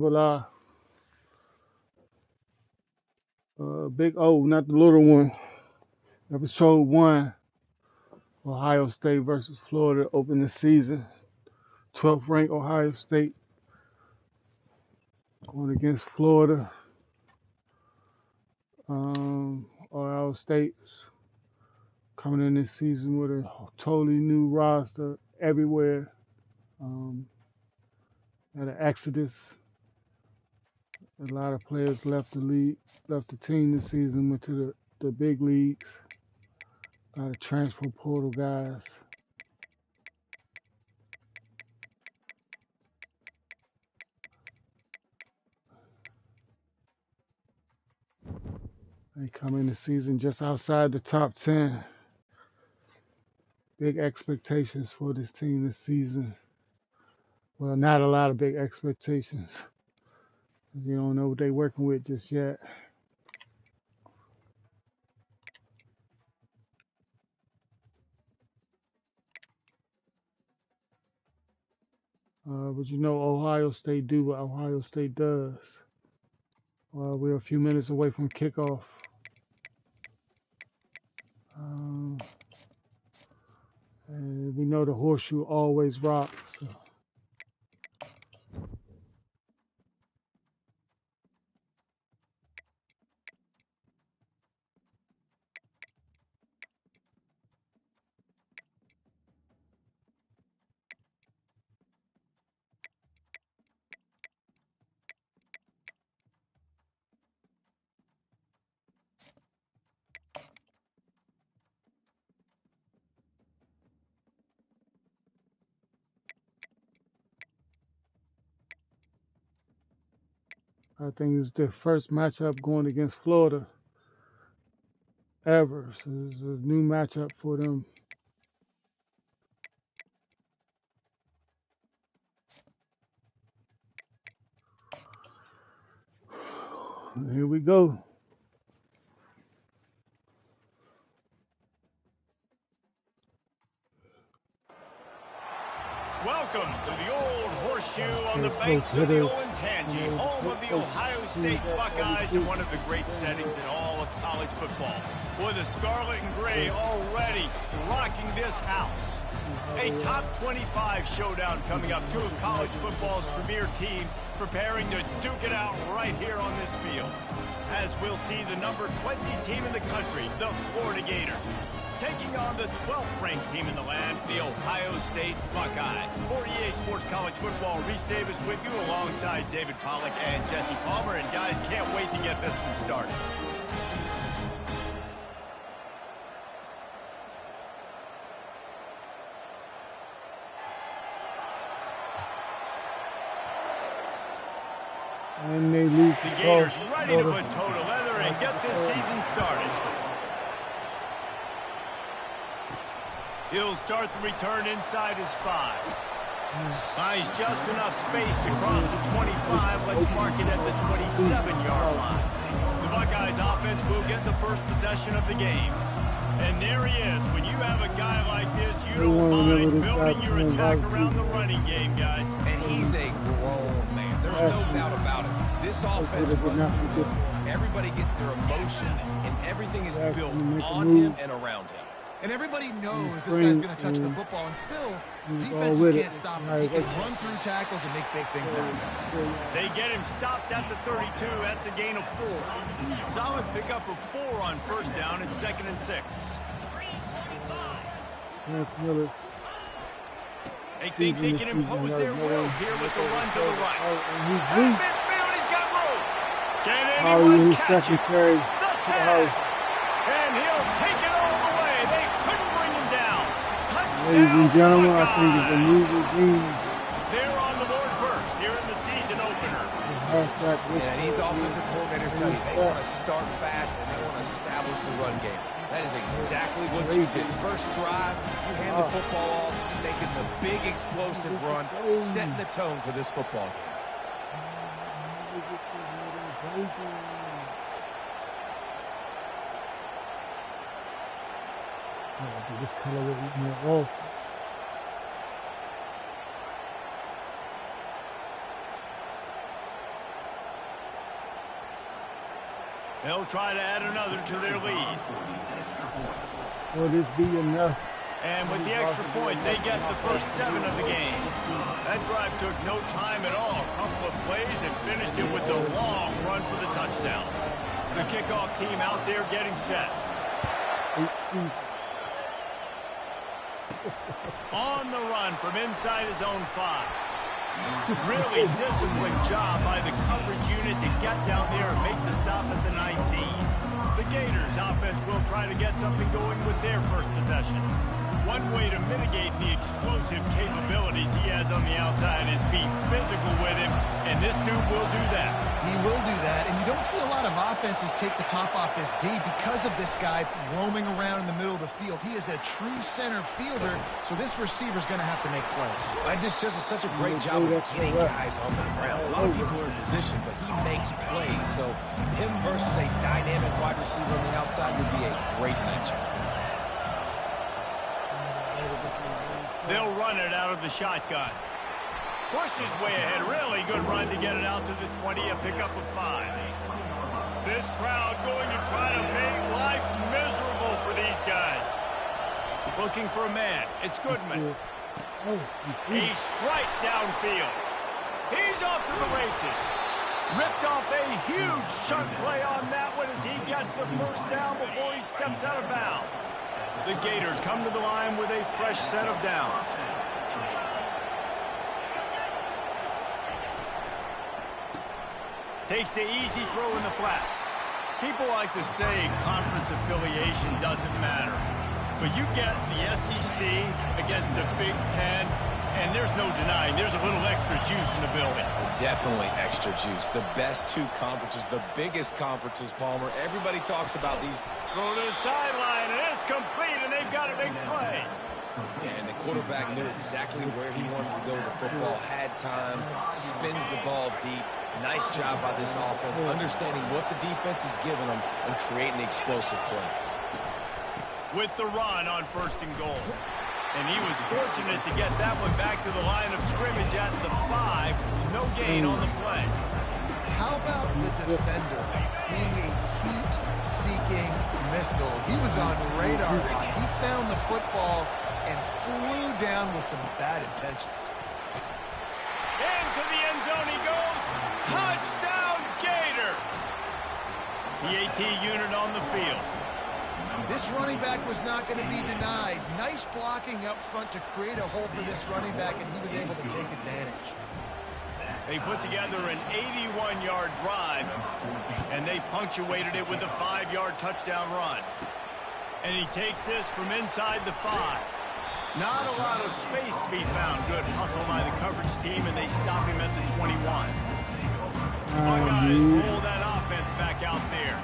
Well, Big O, not the little one. Episode 1, Ohio State versus Florida, opened the season. 12th ranked Ohio State going against Florida. Ohio State coming in this season with a totally new roster everywhere. Had an exodus. A lot of players left the league, left the team this season, went to the big leagues. A lot of transfer portal guys. They come in the season just outside the top 10. Big expectations for this team this season. Well, not a lot of big expectations. You don't know what they're working with just yet. But you know, Ohio State do what Ohio State does. We're a few minutes away from kickoff. And we know the horseshoe always rocks. So. I think it's their first matchup going against Florida ever. So it's a new matchup for them. Here we go. Welcome to the old horseshoe on the banks of the Olentangy, home of the Ohio State Buckeyes in one of the great settings in all of college football. With the scarlet and gray already rocking this house. A top 25 showdown coming up. Two of college football's premier teams preparing to duke it out right here on this field. As we'll see the number 20 team in the country, the Florida Gators, taking on the 12th ranked team in the land, the Ohio State Buckeyes. For EA Sports College Football, Reese Davis with you alongside David Pollack and Jesse Palmer. And guys, can't wait to get this one started. And they lose the Gators ready to put toe to leather and get this season started. He'll start the return inside his 5. Buys just enough space to cross the 25. Let's mark it at the 27-yard line. The Buckeyes offense will get the first possession of the game. And there he is. When you have a guy like this, you don't mind building your attack around the running game, guys. And he's a grown man. There's no doubt about it. This offense runs through him. Everybody gets their emotion, and everything is built on him and around him. And everybody knows this guy's going to touch the football, and still, defenses can't stop him. He can run through tackles and make big things happen. They get him stopped at the 32. That's a gain of 4. Solid pickup of 4 on first down and 2nd and 6. They think they can impose their will here with the run to the right. At midfield, he's got room. Can anyone catch it? The tag. And he'll take it all the way. They couldn't bring him down. Touchdown, ladies and gentlemen, I think it's a new regime. They're on the board first here in the season opener. Yeah, these offensive coordinators tell you they want to start fast and they want to establish the run game. That is exactly what you did. First drive, you hand the football off, making the big explosive run, setting the tone for this football game. This color will be more off. They'll try to add another to their lead. Will this be enough? And with the extra point, they get the first 7 of the game. That drive took no time at all. A couple of plays and finished it with a long run for the touchdown. The kickoff team out there getting set. On the run from inside his own 5. Really disciplined job by the coverage unit to get down there and make the stop at the 19. The Gators offense will try to get something going with their first possession. One way to mitigate the explosive capabilities he has on the outside is be physical with him, and this dude will do that. He will do that, and you don't see a lot of offenses take the top off this D because of this guy roaming around in the middle of the field. He is a true center fielder, so this receiver's going to have to make plays. And this just is such a great job of getting guys on the ground. A lot of people are in position, but he makes plays, so him versus a dynamic wide receiver on the outside would be a great matchup. They'll run it out of the shotgun. Pushed his way ahead. Really good run to get it out to the 20, a pickup of 5. This crowd going to try to make life miserable for these guys. Looking for a man. It's Goodman. A strike downfield. He's off to the races. Ripped off a huge chunk play on that one as he gets the first down before he steps out of bounds. The Gators come to the line with a fresh set of downs. Takes the easy throw in the flat. People like to say conference affiliation doesn't matter. But you get the SEC against the Big Ten, and there's no denying there's a little extra juice in the building. Definitely extra juice. The best 2 conferences, the biggest conferences, Palmer. Everybody talks about these. Throw to the sideline, and it's complete, and they've got a big play. Yeah, and the quarterback knew exactly where he wanted to go with the football, had time, spins the ball deep. Nice job by this offense, understanding what the defense is giving them and creating the explosive play. With the run on 1st and goal. And he was fortunate to get that one back to the line of scrimmage at the 5. No gain on the play. How about the defender being a heat-seeking missile? He was on radar lock. He found the football and flew down with some bad intentions. Into the end zone he goes. Touchdown, Gator! The AT unit on the field. This running back was not going to be denied. Nice blocking up front to create a hole for this running back, and he was able to take advantage. They put together an 81-yard drive, and they punctuated it with a 5-yard touchdown run. And he takes this from inside the 5. Not a lot of space to be found. Good hustle by the coverage team, and they stop him at the 21. Buckeyes roll that offense back out there.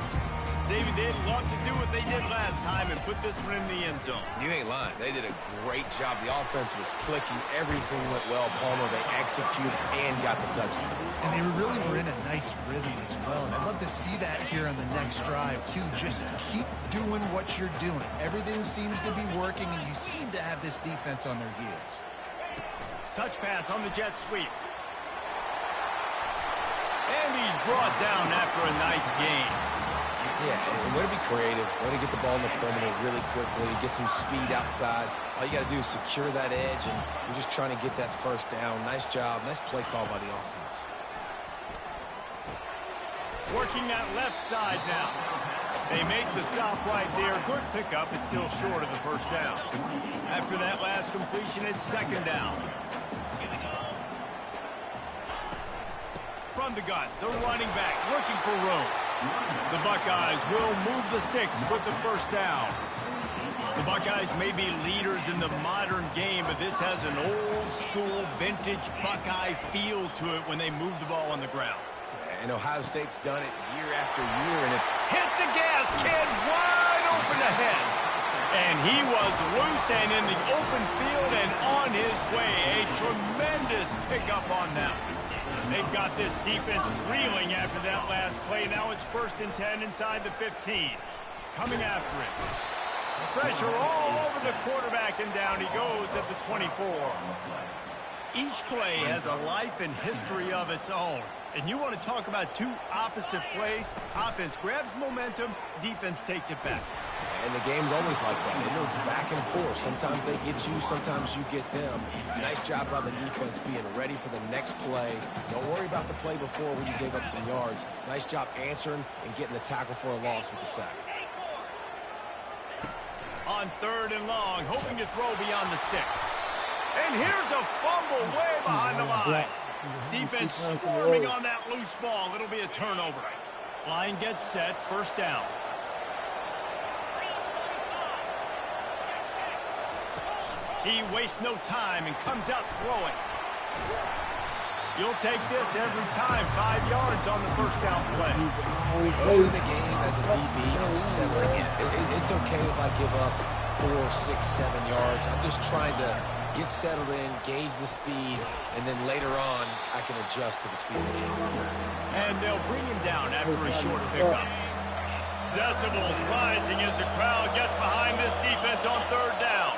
David, they'd love to do what they did last time and put this one in the end zone. You ain't lying. They did a great job. The offense was clicking. Everything went well. Palmer, they executed and got the touchdown. And they really were in a nice rhythm as well. And I'd love to see that here on the next drive, too. Just keep doing what you're doing. Everything seems to be working, and you seem to have this defense on their heels. Touch pass on the jet sweep. And he's brought down after a nice gain. Yeah, and way to be creative, way to get the ball in the perimeter really quickly, get some speed outside. All you got to do is secure that edge, and you're just trying to get that first down. Nice job, nice play call by the offense. Working that left side now. They make the stop right there. Good pickup. It's still short of the first down. After that last completion, it's 2nd down. From the gun, the running back looking for room. The Buckeyes will move the sticks with the first down. The Buckeyes may be leaders in the modern game, but this has an old-school, vintage Buckeye feel to it when they move the ball on the ground. And Ohio State's done it year after year, and it's hit the gas, kid, wide open ahead. And he was loose and in the open field and on his way. A tremendous pickup on them. They've got this defense reeling after that last play. Now it's 1st and 10 inside the 15. Coming after it. Pressure all over the quarterback, and down he goes at the 24. Each play has a life and history of its own, And you want to talk about two opposite plays. Offense grabs momentum, defense takes it back. And the game's always like that. It's back and forth. Sometimes they get you, sometimes you get them. Nice job by the defense being ready for the next play. Don't worry about the play before when you gave up some yards. Nice job answering and getting the tackle for a loss with the sack. On 3rd and long, hoping to throw beyond the sticks. And here's a fumble way behind the line. Defense swarming on that loose ball. It'll be a turnover. Line gets set, 1st down. He wastes no time and comes out throwing. You'll take this every time. 5 yards on the 1st down play. Early in the game as a DB, I'm settling in. It's okay if I give up 4, 6, 7 yards. I'm just trying to get settled in, gauge the speed, and then later on, I can adjust to the speed of the game. And they'll bring him down after a short pickup. Decibels rising as the crowd gets behind this defense on 3rd down.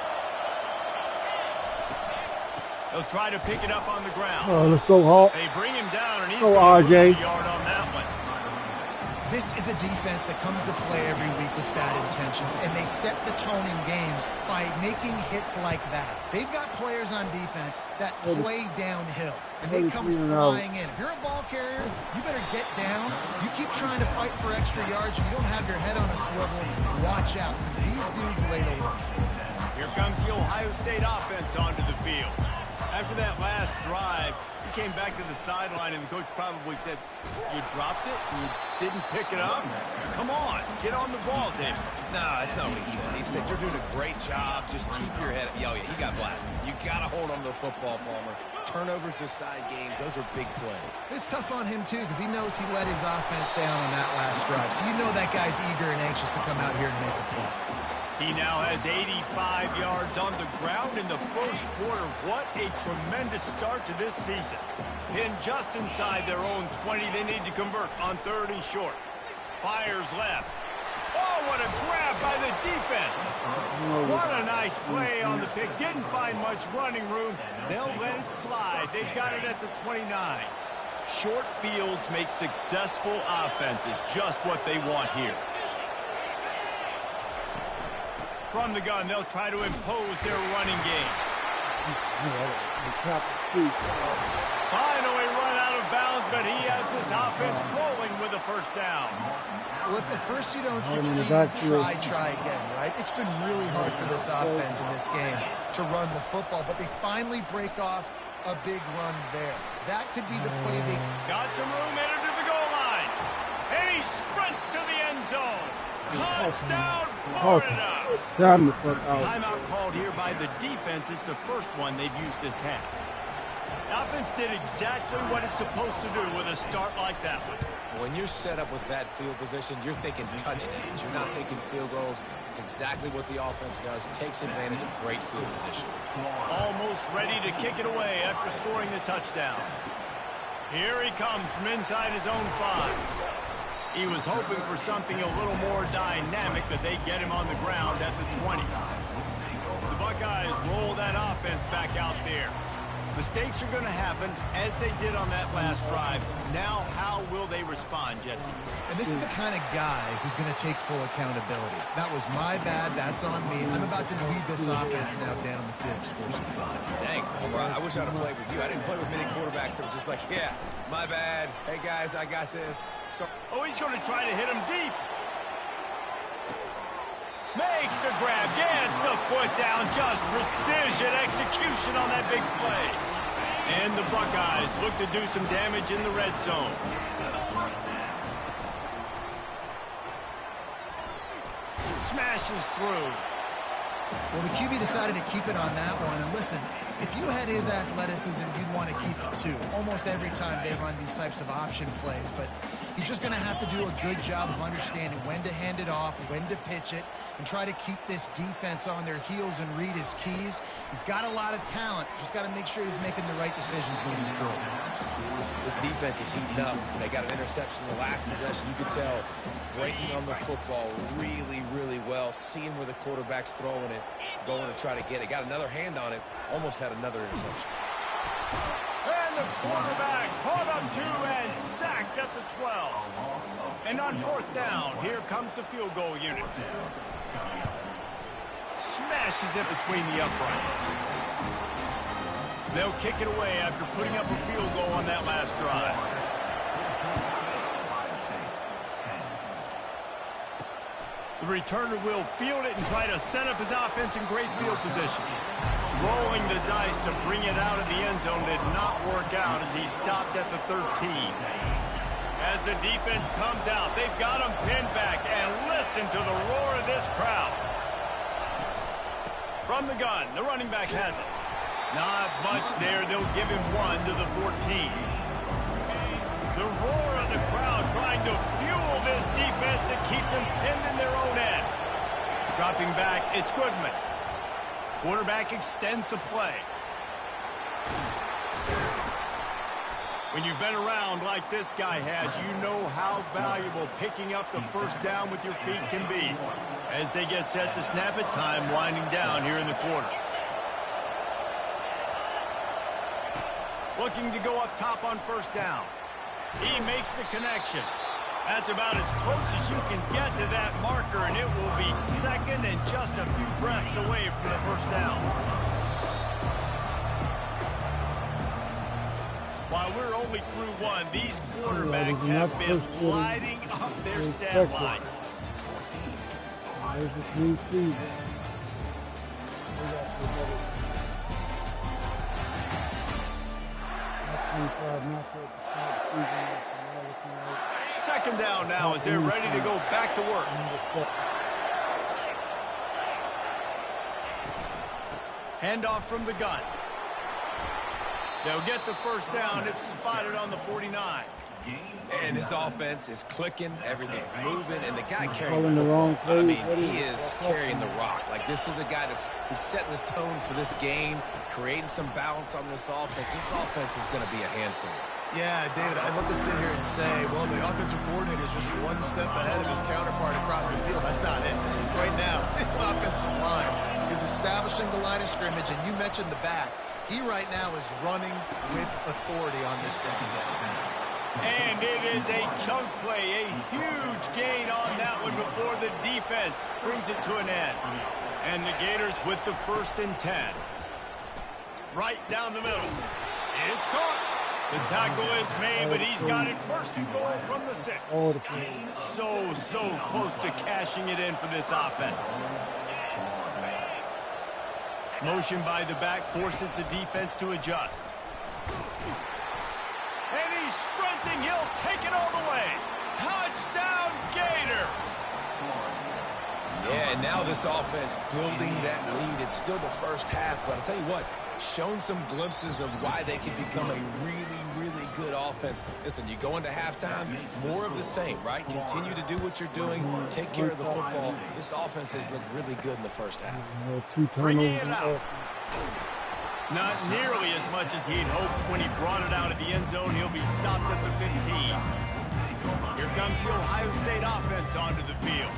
They'll try to pick it up on the ground. Let's go, Hawk. They bring him down, and he's Go, going to lose RJ. a yard on that one. This is a defense that comes to play every week with bad intentions, and they set the tone in games by making hits like that. They've got players on defense that play downhill, and they come flying in. If you're a ball carrier, you better get down. You keep trying to fight for extra yards. You don't have your head on a swivel. Watch out, because these dudes lay the run. Here comes the Ohio State offense onto the field. After that last drive, he came back to the sideline, and the coach probably said, you dropped it? You didn't pick it up? Come on, get on the ball, David. No, that's not what he said. He said, you're doing a great job. Just keep your head up. Oh, yeah, he got blasted. You got to hold on to the football, Palmer. Turnovers decide games. Those are big plays. It's tough on him, too, because he knows he let his offense down on that last drive. So you know that guy's eager and anxious to come out here and make a play. He now has 85 yards on the ground in the 1st quarter. What a tremendous start to this season. Pinned just inside their own 20. They need to convert on 3rd and short. Fires left. Oh, what a grab by the defense. What a nice play on the pick. Didn't find much running room. They'll let it slide. They've got it at the 29. Short fields make successful offenses. Just what they want here. From the gun, they'll try to impose their running game. Finally run out of bounds, but he has this offense rolling with a 1st down. Well, if at first you don't succeed, try again, right? It's been really hard for this offense in this game to run the football, but they finally break off a big run there. That could be the play they... Got some room headed to the goal line. And he sprints to the end zone. Touchdown, Florida! Timeout called here by the defense. It's the 1st one they've used this half. Offense did exactly what it's supposed to do with a start like that one. When you're set up with that field position, you're thinking touchdowns. You're not thinking field goals. It's exactly what the offense does. Takes advantage of great field position. Almost ready to kick it away after scoring the touchdown. Here he comes from inside his own 5. He was hoping for something a little more dynamic, but they get him on the ground at the 20. The Buckeyes roll that offense back out there. Mistakes are going to happen, as they did on that last drive. Now, how will they respond, Jesse? And this is the kind of guy who's going to take full accountability. That was my bad. That's on me. I'm about to lead this offense now down the field, score some points. Dang, I wish I'd have played with you. I didn't play with many quarterbacks that were just like, yeah, my bad. Hey, guys, I got this. So oh, he's going to try to hit him deep. Makes the grab, gets the foot down, just precision execution on that big play. And the Buckeyes look to do some damage in the red zone. Smashes through. Well, the QB decided to keep it on that one. And listen, if you had his athleticism, you'd want to keep it too. Almost every time they run these types of option plays. But he's just going to have to do a good job of understanding when to hand it off, when to pitch it, and try to keep this defense on their heels and read his keys. He's got a lot of talent. Just got to make sure he's making the right decisions moving forward. This defense is heating up. They got an interception in the last possession. You could tell breaking on the football really, really well, seeing where the quarterback's throwing it, going to try to get it. Got another hand on it, almost had another interception. And the quarterback. Caught up to and sacked at the 12. And on 4th down, here comes the field goal unit. Smashes it between the uprights. They'll kick it away after putting up a field goal on that last drive. The returner will field it and try to set up his offense in great field position. Rolling the dice to bring it out of the end zone did not work out as he stopped at the 13. As the defense comes out, they've got him pinned back, and listen to the roar of this crowd. From the gun, the running back has it. Not much there. They'll give him 1 to the 14. The roar of the crowd trying to fuel this defense to keep them pinned in their own end. Dropping back, it's Goodman. Quarterback extends the play. When you've been around like this guy has, you know how valuable picking up the first down with your feet can be. As they get set to snap it, time winding down here in the quarter. Looking to go up top on 1st down. He makes the connection. That's about as close as you can get to that marker, and it will be 2nd and just a few breaths away from the 1st down. While we're only through 1, these quarterbacks have been lighting up their stat lines. There's the 3 season. Second down now as they're ready to go back to work. Handoff from the gun. They'll get the 1st down. It's spotted on the 49. And his offense is clicking, everything's moving, and the guy carrying the football, I mean, he is carrying the rock. Like, this is a guy he's setting this tone for this game, creating some balance on this offense. This offense is going to be a handful. Yeah, David, I'd love to sit here and say, well, the offensive coordinator is just 1 step ahead of his counterpart across the field. That's not it. Right now, his offensive line is establishing the line of scrimmage, and you mentioned the back. He right now is running with authority on this ground. And it is a chunk play, a huge gain on that one before the defense brings it to an end. And the Gators with the 1st and 10. Right down the middle. It's caught. The tackle is made, but he's got it 1st and goal from the 6. So close to cashing it in for this offense. Motion by the back forces the defense to adjust. And he's sprinting. He'll take it all the way. Touchdown, Gator. Yeah, and now this offense building that lead. It's still the 1st half, but I'll tell you what, shown some glimpses of why they can become a really, really good offense. Listen, you go into halftime, more of the same, right? Continue to do what you're doing. Take care of the football. This offense has looked really good in the 1st half. Bringing it out. Not nearly as much as he'd hoped when he brought it out of the end zone. He'll be stopped at the 15. Here comes the Ohio State offense onto the field.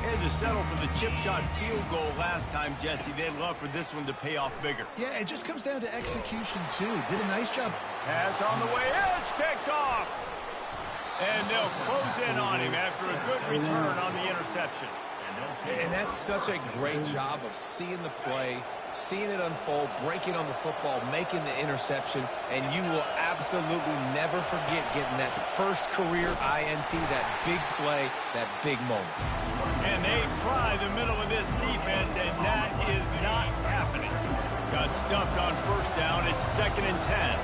Had to settle for the chip shot field goal last time, Jesse. They'd love for this one to pay off bigger. Yeah, it just comes down to execution, too. Did a nice job. Pass on the way. It's picked off. And they'll close in on him after a good return on the interception. And that's such a great job of seeing the play, seeing it unfold, breaking on the football, making the interception, and you will absolutely never forget getting that 1st career INT, that big play, that big moment. And they try the middle of this defense, and that is not happening. Got stuffed on 1st down. It's 2nd and 10.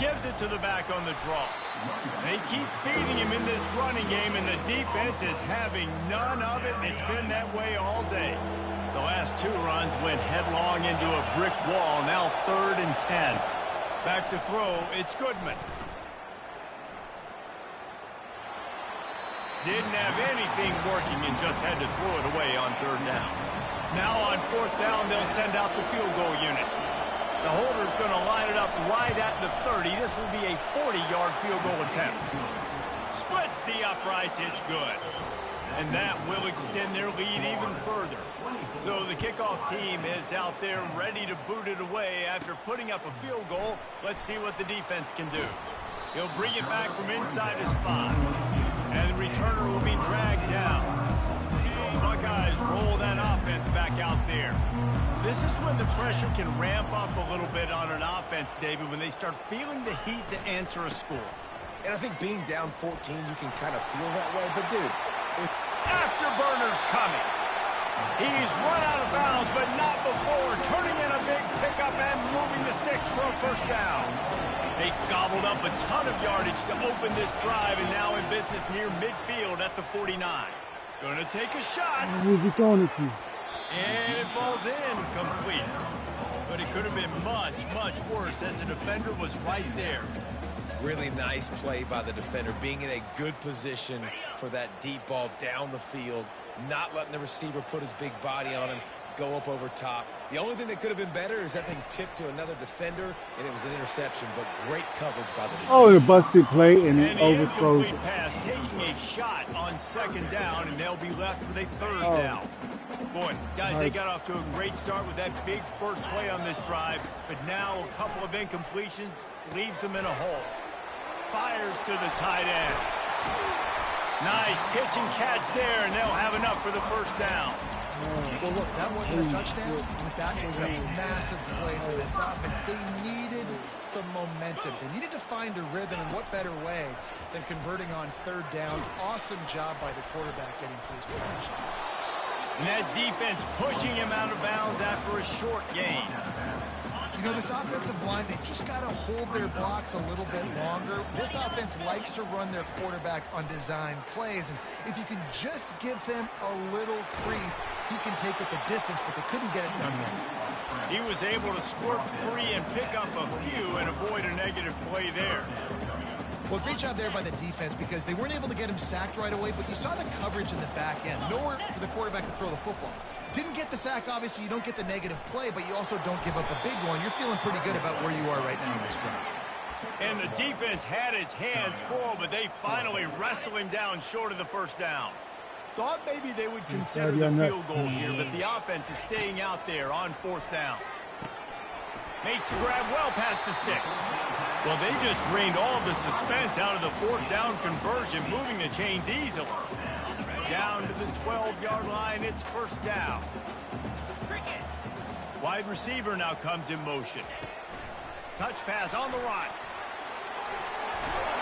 Gives it to the back on the draw. They keep feeding him in this running game, and the defense is having none of it, and it's been that way all day. The last 2 runs went headlong into a brick wall. Now 3rd and 10. Back to throw, it's Goodman. Didn't have anything working and just had to throw it away on 3rd down. Now on 4th down, they'll send out the field goal unit. The holder's going to line it up right at the 30. This will be a 40-yard field goal attempt. Splits the uprights. It's good. And that will extend their lead even further. So the kickoff team is out there ready to boot it away after putting up a field goal. Let's see what the defense can do. He'll bring it back from inside his 5. And the returner will be dragged down. The Buckeyes roll that offense back out there. This is when the pressure can ramp up a little bit on an offense, David, when they start feeling the heat to answer a score. And I think being down 14, you can kind of feel that way. But, dude, Afterburner's coming. He's run out of bounds, but not before turning in a big pickup and moving the sticks for a first down. They gobbled up a ton of yardage to open this drive and now in business near midfield at the 49. Gonna take a shot. Who's he throwing it to? And it falls in complete. But it could have been much, much worse as the defender was right there. really nice play by the defender, being in a good position for that deep ball down the field, not letting the receiver put his big body on him, go up over top. The only thing that could have been better is that thing tipped to another defender, and it was an interception, but great coverage by the defender. Oh, the busted play and it overthrows it. Pass taking a shot on second down, and they'll be left with a third down. Boy, guys, they got off to a great start with that big first play on this drive, but now a couple of incompletions leaves them in a hole. Fires to the tight end. Nice pitch and catch there, and they'll have enough for the first down. Well, look, that wasn't a touchdown, but that was a massive play for this offense. They needed some momentum. They needed to find a rhythm, and what better way than converting on third down. Awesome job by the quarterback getting through his protection. And that defense pushing him out of bounds after a short gain. You know, this offensive line, they just got to hold their blocks a little bit longer. This offense likes to run their quarterback on design plays, and if you can just give him a little crease, he can take it the distance, but they couldn't get it done yet. He was able to squirt free and pick up a few and avoid a negative play there. Well, great job there by the defense because they weren't able to get him sacked right away, but you saw the coverage in the back end. Nowhere for the quarterback to throw the football. Didn't get the sack, obviously. You don't get the negative play, but you also don't give up a big one. You're feeling pretty good about where you are right now in this drive. And the defense had its hands full, but they finally wrestle him down short of the first down. Thought maybe they would consider the field goal here, but the offense is staying out there on fourth down. Makes the grab well past the sticks. Well, they just drained all the suspense out of the fourth down conversion, moving the chains easily. Down to the 12-yard line, it's first down. Wide receiver now comes in motion. Touch pass on the run.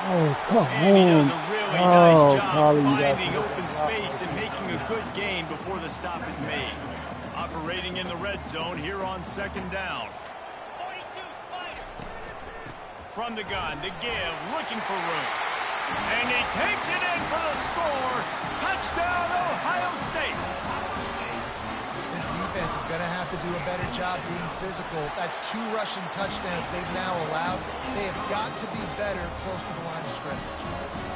Oh, come And he does on. a really nice job Collie, finding open space and making a good gain before the stop is made. Operating in the red zone here on second down. From the gun, to give, looking for room. And he takes it in for the score. Touchdown, Ohio State. This defense is going to have to do a better job being physical. That's 2 rushing touchdowns they've now allowed. They have got to be better close to the line of scrimmage.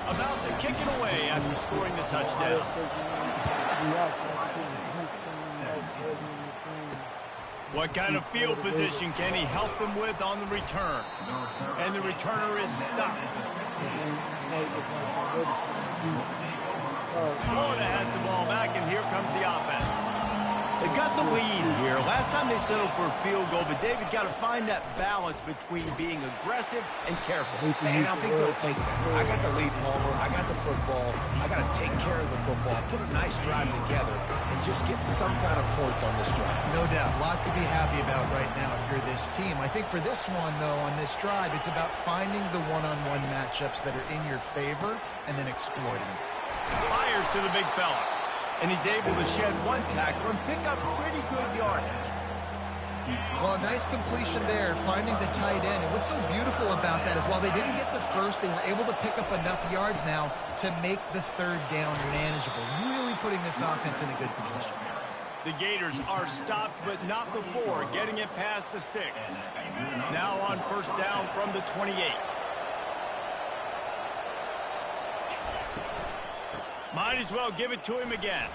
About to kick it away after scoring the touchdown. What kind of field position can he help them with on the return? And the returner is stopped. Florida has the ball back, and here comes the offense. They've got the lead here. Last time they settled for a field goal, but David got to find that balance between being aggressive and careful. And I think they'll take that. I got the lead, Palmer. I got the football. I got to take care of the football, put a nice drive together, and just get some kind of points on this drive. No doubt. Lots to be happy about right now if you're this team. I think for this one, though, on this drive, it's about finding the one-on-one matchups that are in your favor and then exploiting them. Fires to the big fella. And he's able to shed one tackle and pick up pretty good yardage. Well, a nice completion there, finding the tight end. And what's so beautiful about that is while they didn't get the first, they were able to pick up enough yards now to make the third down manageable, really putting this offense in a good position. The Gators are stopped, but not before getting it past the sticks. Now on first down from the 28. Might as well give it to him again.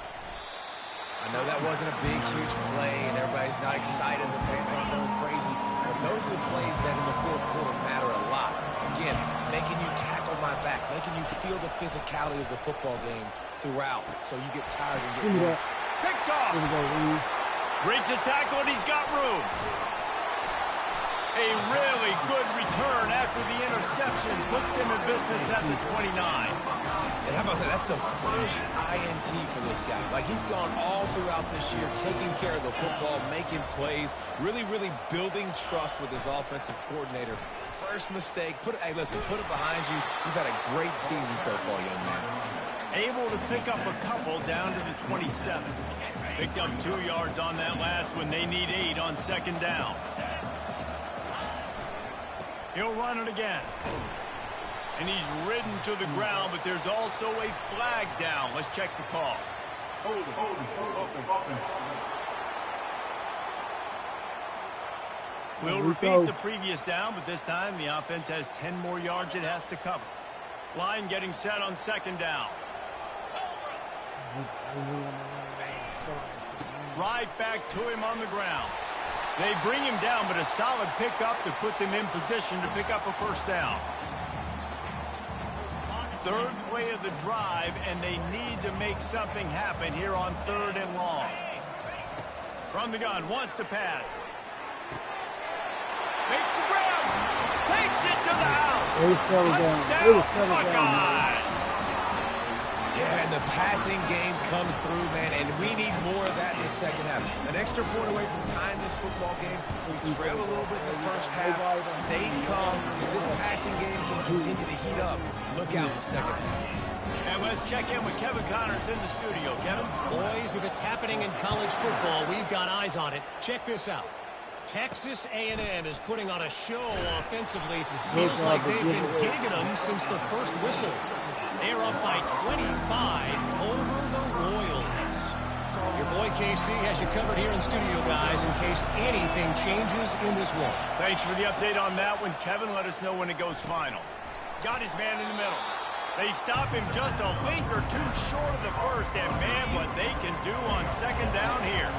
I know that wasn't a big, huge play, and everybody's not excited. The fans aren't going crazy. But those are the plays that in the fourth quarter matter a lot. Again, making you tackle my back, making you feel the physicality of the football game to throughout, so you get tired and get bored. Picked off. Breaks the tackle, and he's got room. A really good return after the interception puts them in business at the 29. And how about that? That's the first INT for this guy. Like, he's gone all throughout this year, taking care of the football, making plays, really building trust with his offensive coordinator. First mistake, hey, listen, put it behind you. You've had a great season so far, young man. Able to pick up a couple down to the 27. Picked up 2 yards on that last one. They need 8 on second down. He'll run it again. And he's ridden to the ground, but there's also a flag down. Let's check the call. We'll repeat the previous down, but this time the offense has 10 more yards it has to cover. Line getting set on second down. Right back to him on the ground. They bring him down, but a solid pickup to put them in position to pick up a first down. Third play of the drive, and they need to make something happen here on 3rd and long. From the gun, wants to pass. Makes the grab. Takes it to the house. Touchdown, Buckeyes. Yeah, and the passing game comes through, man, and we need more of that in the second half. An extra point away from tying this football game. We trailed a little bit in the first half, stayed calm. If this passing game can continue to heat up, look out in the second half. And let's check in with Kevin Connors in the studio. Kevin? Boys, if it's happening in college football, we've got eyes on it. Check this out. Texas A&M is putting on a show offensively. Feels like they've been gigging them since the first whistle. They're up by 25 over the Royals. Your boy KC has you covered here in studio, guys, in case anything changes in this one. Thanks for the update on that one, Kevin. Let us know when it goes final. Got his man in the middle. They stop him just a link or two short of the first, and man, what they can do on second down here.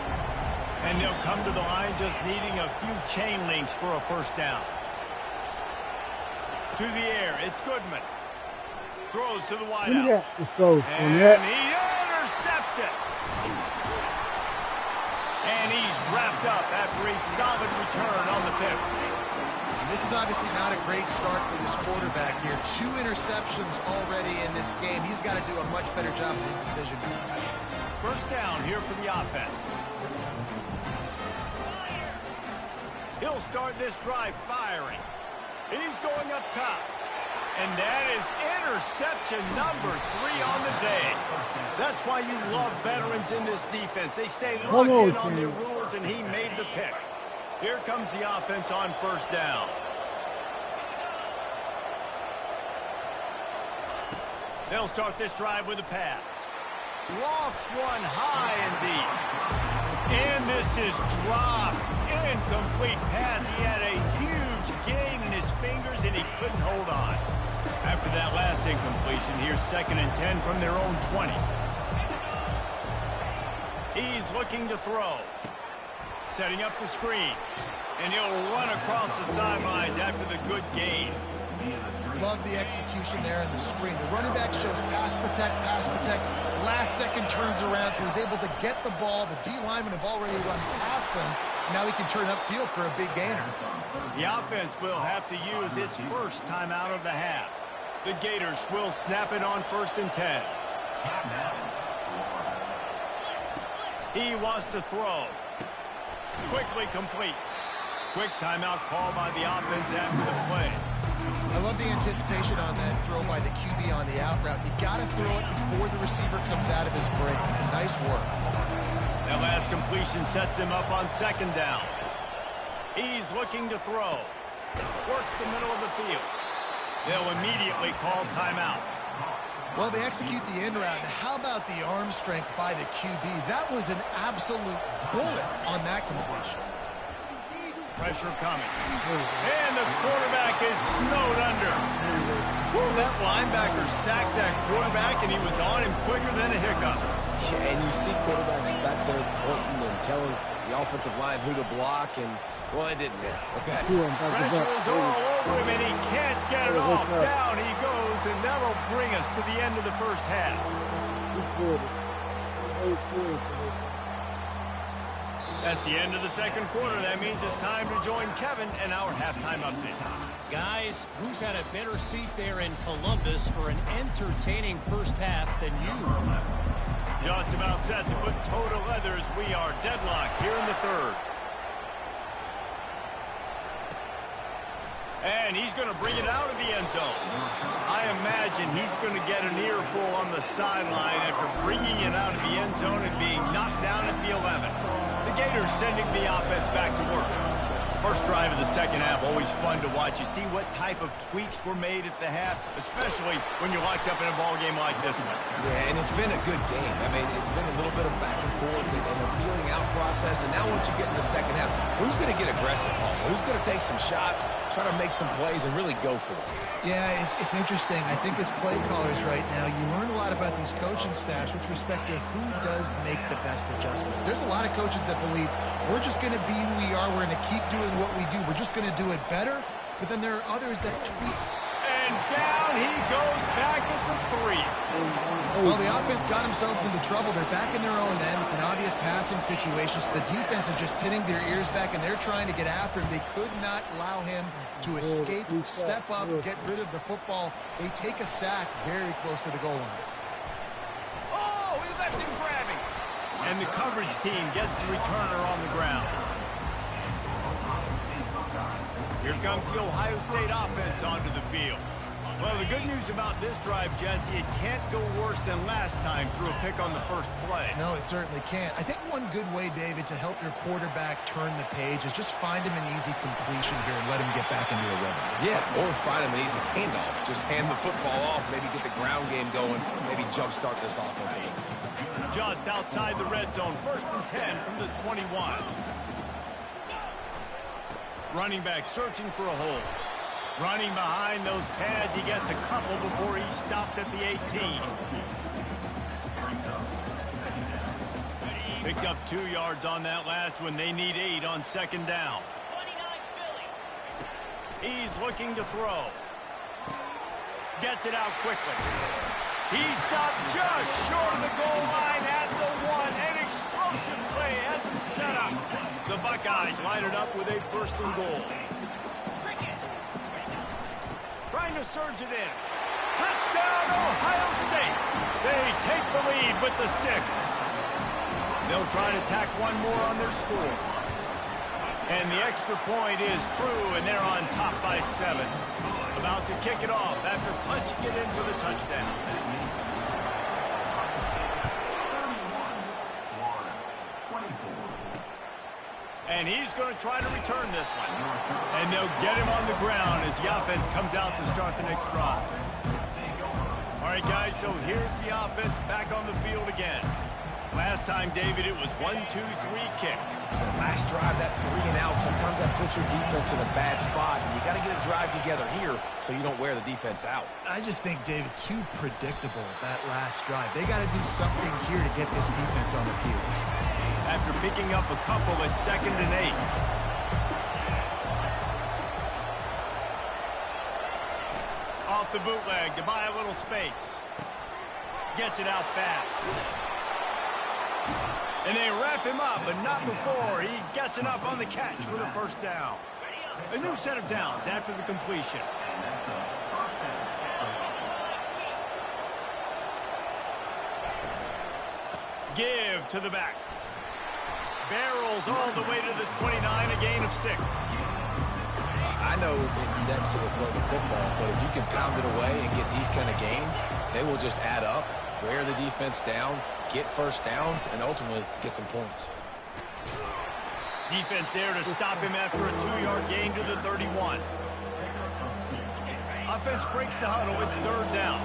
And they'll come to the line just needing a few chain links for a first down. To the air, it's Goodman. Throws to the wideout. And he intercepts it. And he's wrapped up after a solid return on the pick. This is obviously not a great start for this quarterback here. 2 interceptions already in this game. He's got to do a much better job with his decision. First down here for the offense. He'll start this drive firing. He's going up top. And that is interception number 3 on the day. That's why you love veterans in this defense. They stay locked in on their rules, and he made the pick. Here comes the offense on first down. They'll start this drive with a pass. Lofts one high and deep. And this is dropped. Incomplete pass. He had a huge gain in his fingers, and he couldn't hold on. After that last incompletion, here's 2nd and 10 from their own 20. He's looking to throw. Setting up the screen. And he'll run across the sidelines after the good gain. Love the execution there in the screen. The running back shows pass protect. Last second turns around, so he's able to get the ball. The D linemen have already run past him. Now he can turn upfield for a big gainer. The offense will have to use its first timeout of the half. The Gators will snap it on 1st and 10. He wants to throw. Quickly complete. Quick timeout call by the offense after the play. I love the anticipation on that throw by the QB on the out route. You got to throw it before the receiver comes out of his break. Nice work. That last completion sets him up on 2nd down. He's looking to throw. Works the middle of the field. They'll immediately call timeout. Well, they execute the in route. And how about the arm strength by the QB? That was an absolute bullet on that completion. Pressure coming. And the quarterback is snowed under. Woo, that linebacker sacked that quarterback, and he was on him quicker than a hiccup. Yeah, and you see quarterbacks back there pointing and telling the offensive line who to block, and, well, it didn't work. Okay. Pressure is all over him, and he can't get it off. Down he goes goes, and that'll bring us to the end of the first half. That's the end of the second quarter. That means it's time to join Kevin and our halftime update. Guys, who's had a better seat there in Columbus for an entertaining first half than you? Just about set to put toe to leathers. We are deadlocked here in the third. And he's going to bring it out of the end zone. I imagine he's going to get an earful on the sideline after bringing it out of the end zone and being knocked down at the 11. The Gators sending the offense back to work. First drive of the second half, always fun to watch. You see what type of tweaks were made at the half, especially when you're locked up in a ball game like this one. Yeah, and it's been a good game. I mean, it's been a little bit of back and forth and a feeling out process. And now once you get in the second half, who's going to get aggressive, Paul? Who's going to take some shots, try to make some plays, and really go for it? Yeah, it's interesting. I think as play callers right now, you learn a lot about these coaching staffs with respect to who does make the best adjustments. There's a lot of coaches that believe we're just going to be who we are. We're going to keep doing what we do. We're just going to do it better. But then there are others that tweak. And down he goes back at the 3. Well, the offense got themselves into trouble. They're back in their own end. It's an obvious passing situation. So the defense is just pinning their ears back, and they're trying to get after him. They could not allow him to escape, step up, get rid of the football. They take a sack very close to the goal line. Oh, he left him grabbing. And the coverage team gets the returner on the ground. Here comes the Ohio State offense onto the field. Well, the good news about this drive, Jesse, it can't go worse than last time through a pick on the first play. No, it certainly can't. I think one good way, David, to help your quarterback turn the page is just find him an easy completion here and let him get back into a rhythm. Yeah, or find him an easy handoff. Just hand the football off, maybe get the ground game going, maybe jumpstart this offense a little bit. Just outside the red zone, 1st and 10 from the 21. Running back searching for a hole. Running behind those pads, he gets a couple before he stopped at the 18. Picked up 2 yards on that last one. They need 8 on second down. He's looking to throw. Gets it out quickly. He stopped just short of the goal line at the 1. An explosive play has him set up. The Buckeyes line it up with a 1st and goal. Trying to surge it in. Touchdown, Ohio State. They take the lead with the 6. They'll try to tack one more on their score. And the extra point is true, and they're on top by 7. About to kick it off after punching it in for the touchdown. And he's going to try to return this one. And they'll get him on the ground as the offense comes out to start the next drive. All right, guys, so here's the offense back on the field again. Last time, David, it was 1-2-3 kick. The last drive, that 3 and out, sometimes that puts your defense in a bad spot, and you got to get a drive together here so you don't wear the defense out. I just think, David, too predictable, that last drive. They got to do something here to get this defense on the field. After picking up a couple at 2nd and 8. Off the bootleg to buy a little space. Gets it out fast. And they wrap him up, but not before he gets enough on the catch for the 1st down. A new set of downs after the completion. Give to the back. Barrels all the way to the 29, a gain of 6. I know it's sexy to throw the football, but if you can pound it away and get these kind of gains, they will just add up, wear the defense down, get 1st downs, and ultimately get some points. Defense there to stop him after a 2-yard gain to the 31. Offense breaks the huddle. It's 3rd down.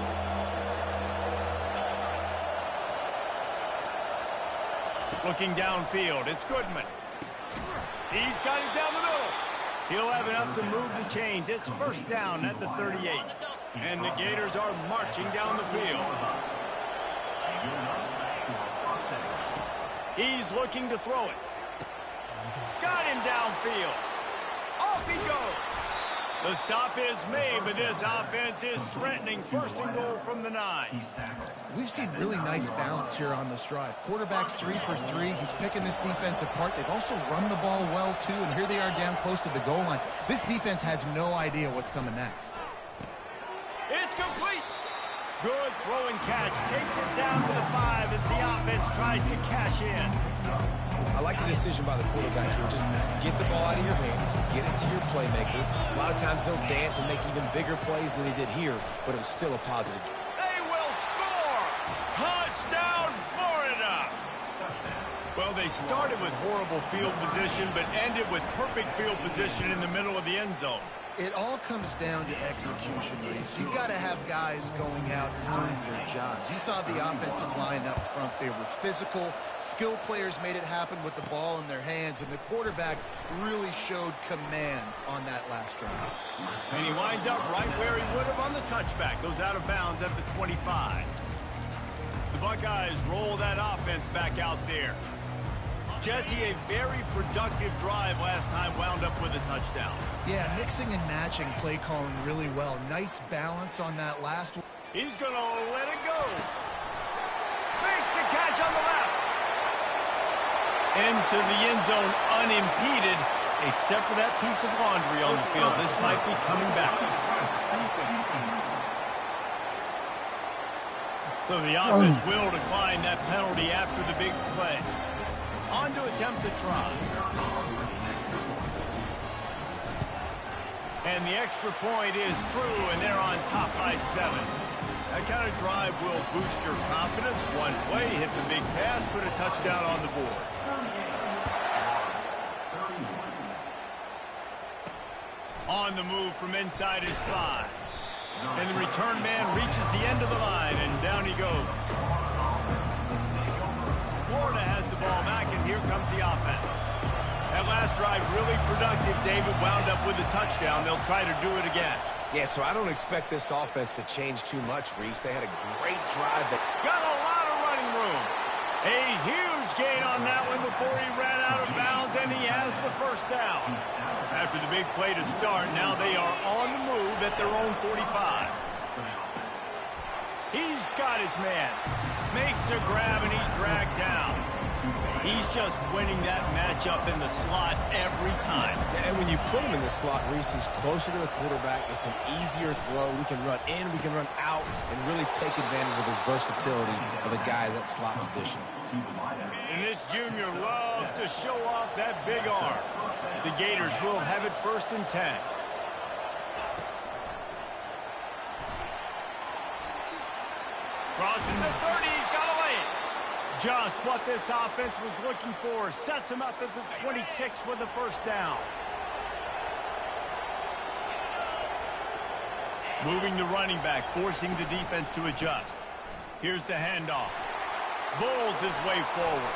Looking downfield, it's Goodman. He's got it down the middle. He'll have enough to move the chains. It's 1st down at the 38. And the Gators are marching down the field. He's looking to throw it. Got him downfield. Off he goes. The stop is made, but this offense is threatening. First and goal from the 9. We've seen really nice balance here on this drive. Quarterback's 3 for 3. He's picking this defense apart. They've also run the ball well, too, and here they are down close to the goal line. This defense has no idea what's coming next. It's complete. Good throwing catch. Takes it down to the 5 as the offense tries to cash in. I like the decision by the quarterback here. Just get the ball out of your hands, get it to your playmaker. A lot of times they'll dance and make even bigger plays than he did here, but it was still a positive. They will score! Touchdown, Florida! Well, they started with horrible field position, but ended with perfect field position in the middle of the end zone. It all comes down to execution, Reese. You've got to have guys going out and doing their jobs. You saw the offensive line up front. They were physical. Skill players made it happen with the ball in their hands, and the quarterback really showed command on that last drive. And he winds up right where he would have on the touchback. Goes out of bounds at the 25. The Buckeyes roll that offense back out there. Jesse, a very productive drive last time, wound up with a touchdown. Yeah, mixing and matching play calling really well. Nice balance on that last one. He's going to let it go. Makes the catch on the left. Into the end zone unimpeded, except for that piece of laundry on the field. This might be coming back. So the offense will decline that penalty after the big play. On to attempt the try. And the extra point is true, and they're on top by 7. That kind of drive will boost your confidence. One play, hit the big pass, put a touchdown on the board. On the move from inside his 5. And the return man reaches the end of the line, and down he goes. Florida has the ball back, and here comes the offense. That last drive really productive. David wound up with a touchdown. They'll try to do it again. Yeah, so I don't expect this offense to change too much, Reese. They had a great drive that Got a lot of running room. A huge gain on that one before he ran out of bounds, and he has the first down. After the big play to start, now they are on the move at their own 45. He's got his man. Makes a grab, and he's dragged down. He's just winning that matchup in the slot every time. And when you put him in the slot, Reese, he's closer to the quarterback. It's an easier throw. We can run in, we can run out, and really take advantage of his versatility of the guy in that slot position. And this junior loves to show off that big arm. The Gators will have it 1st and 10. Crossing the 30, he's got a lane. Just what this offense was looking for. Sets him up at the 26 with the first down. Moving the running back, forcing the defense to adjust. Here's the handoff. Bulls his way forward.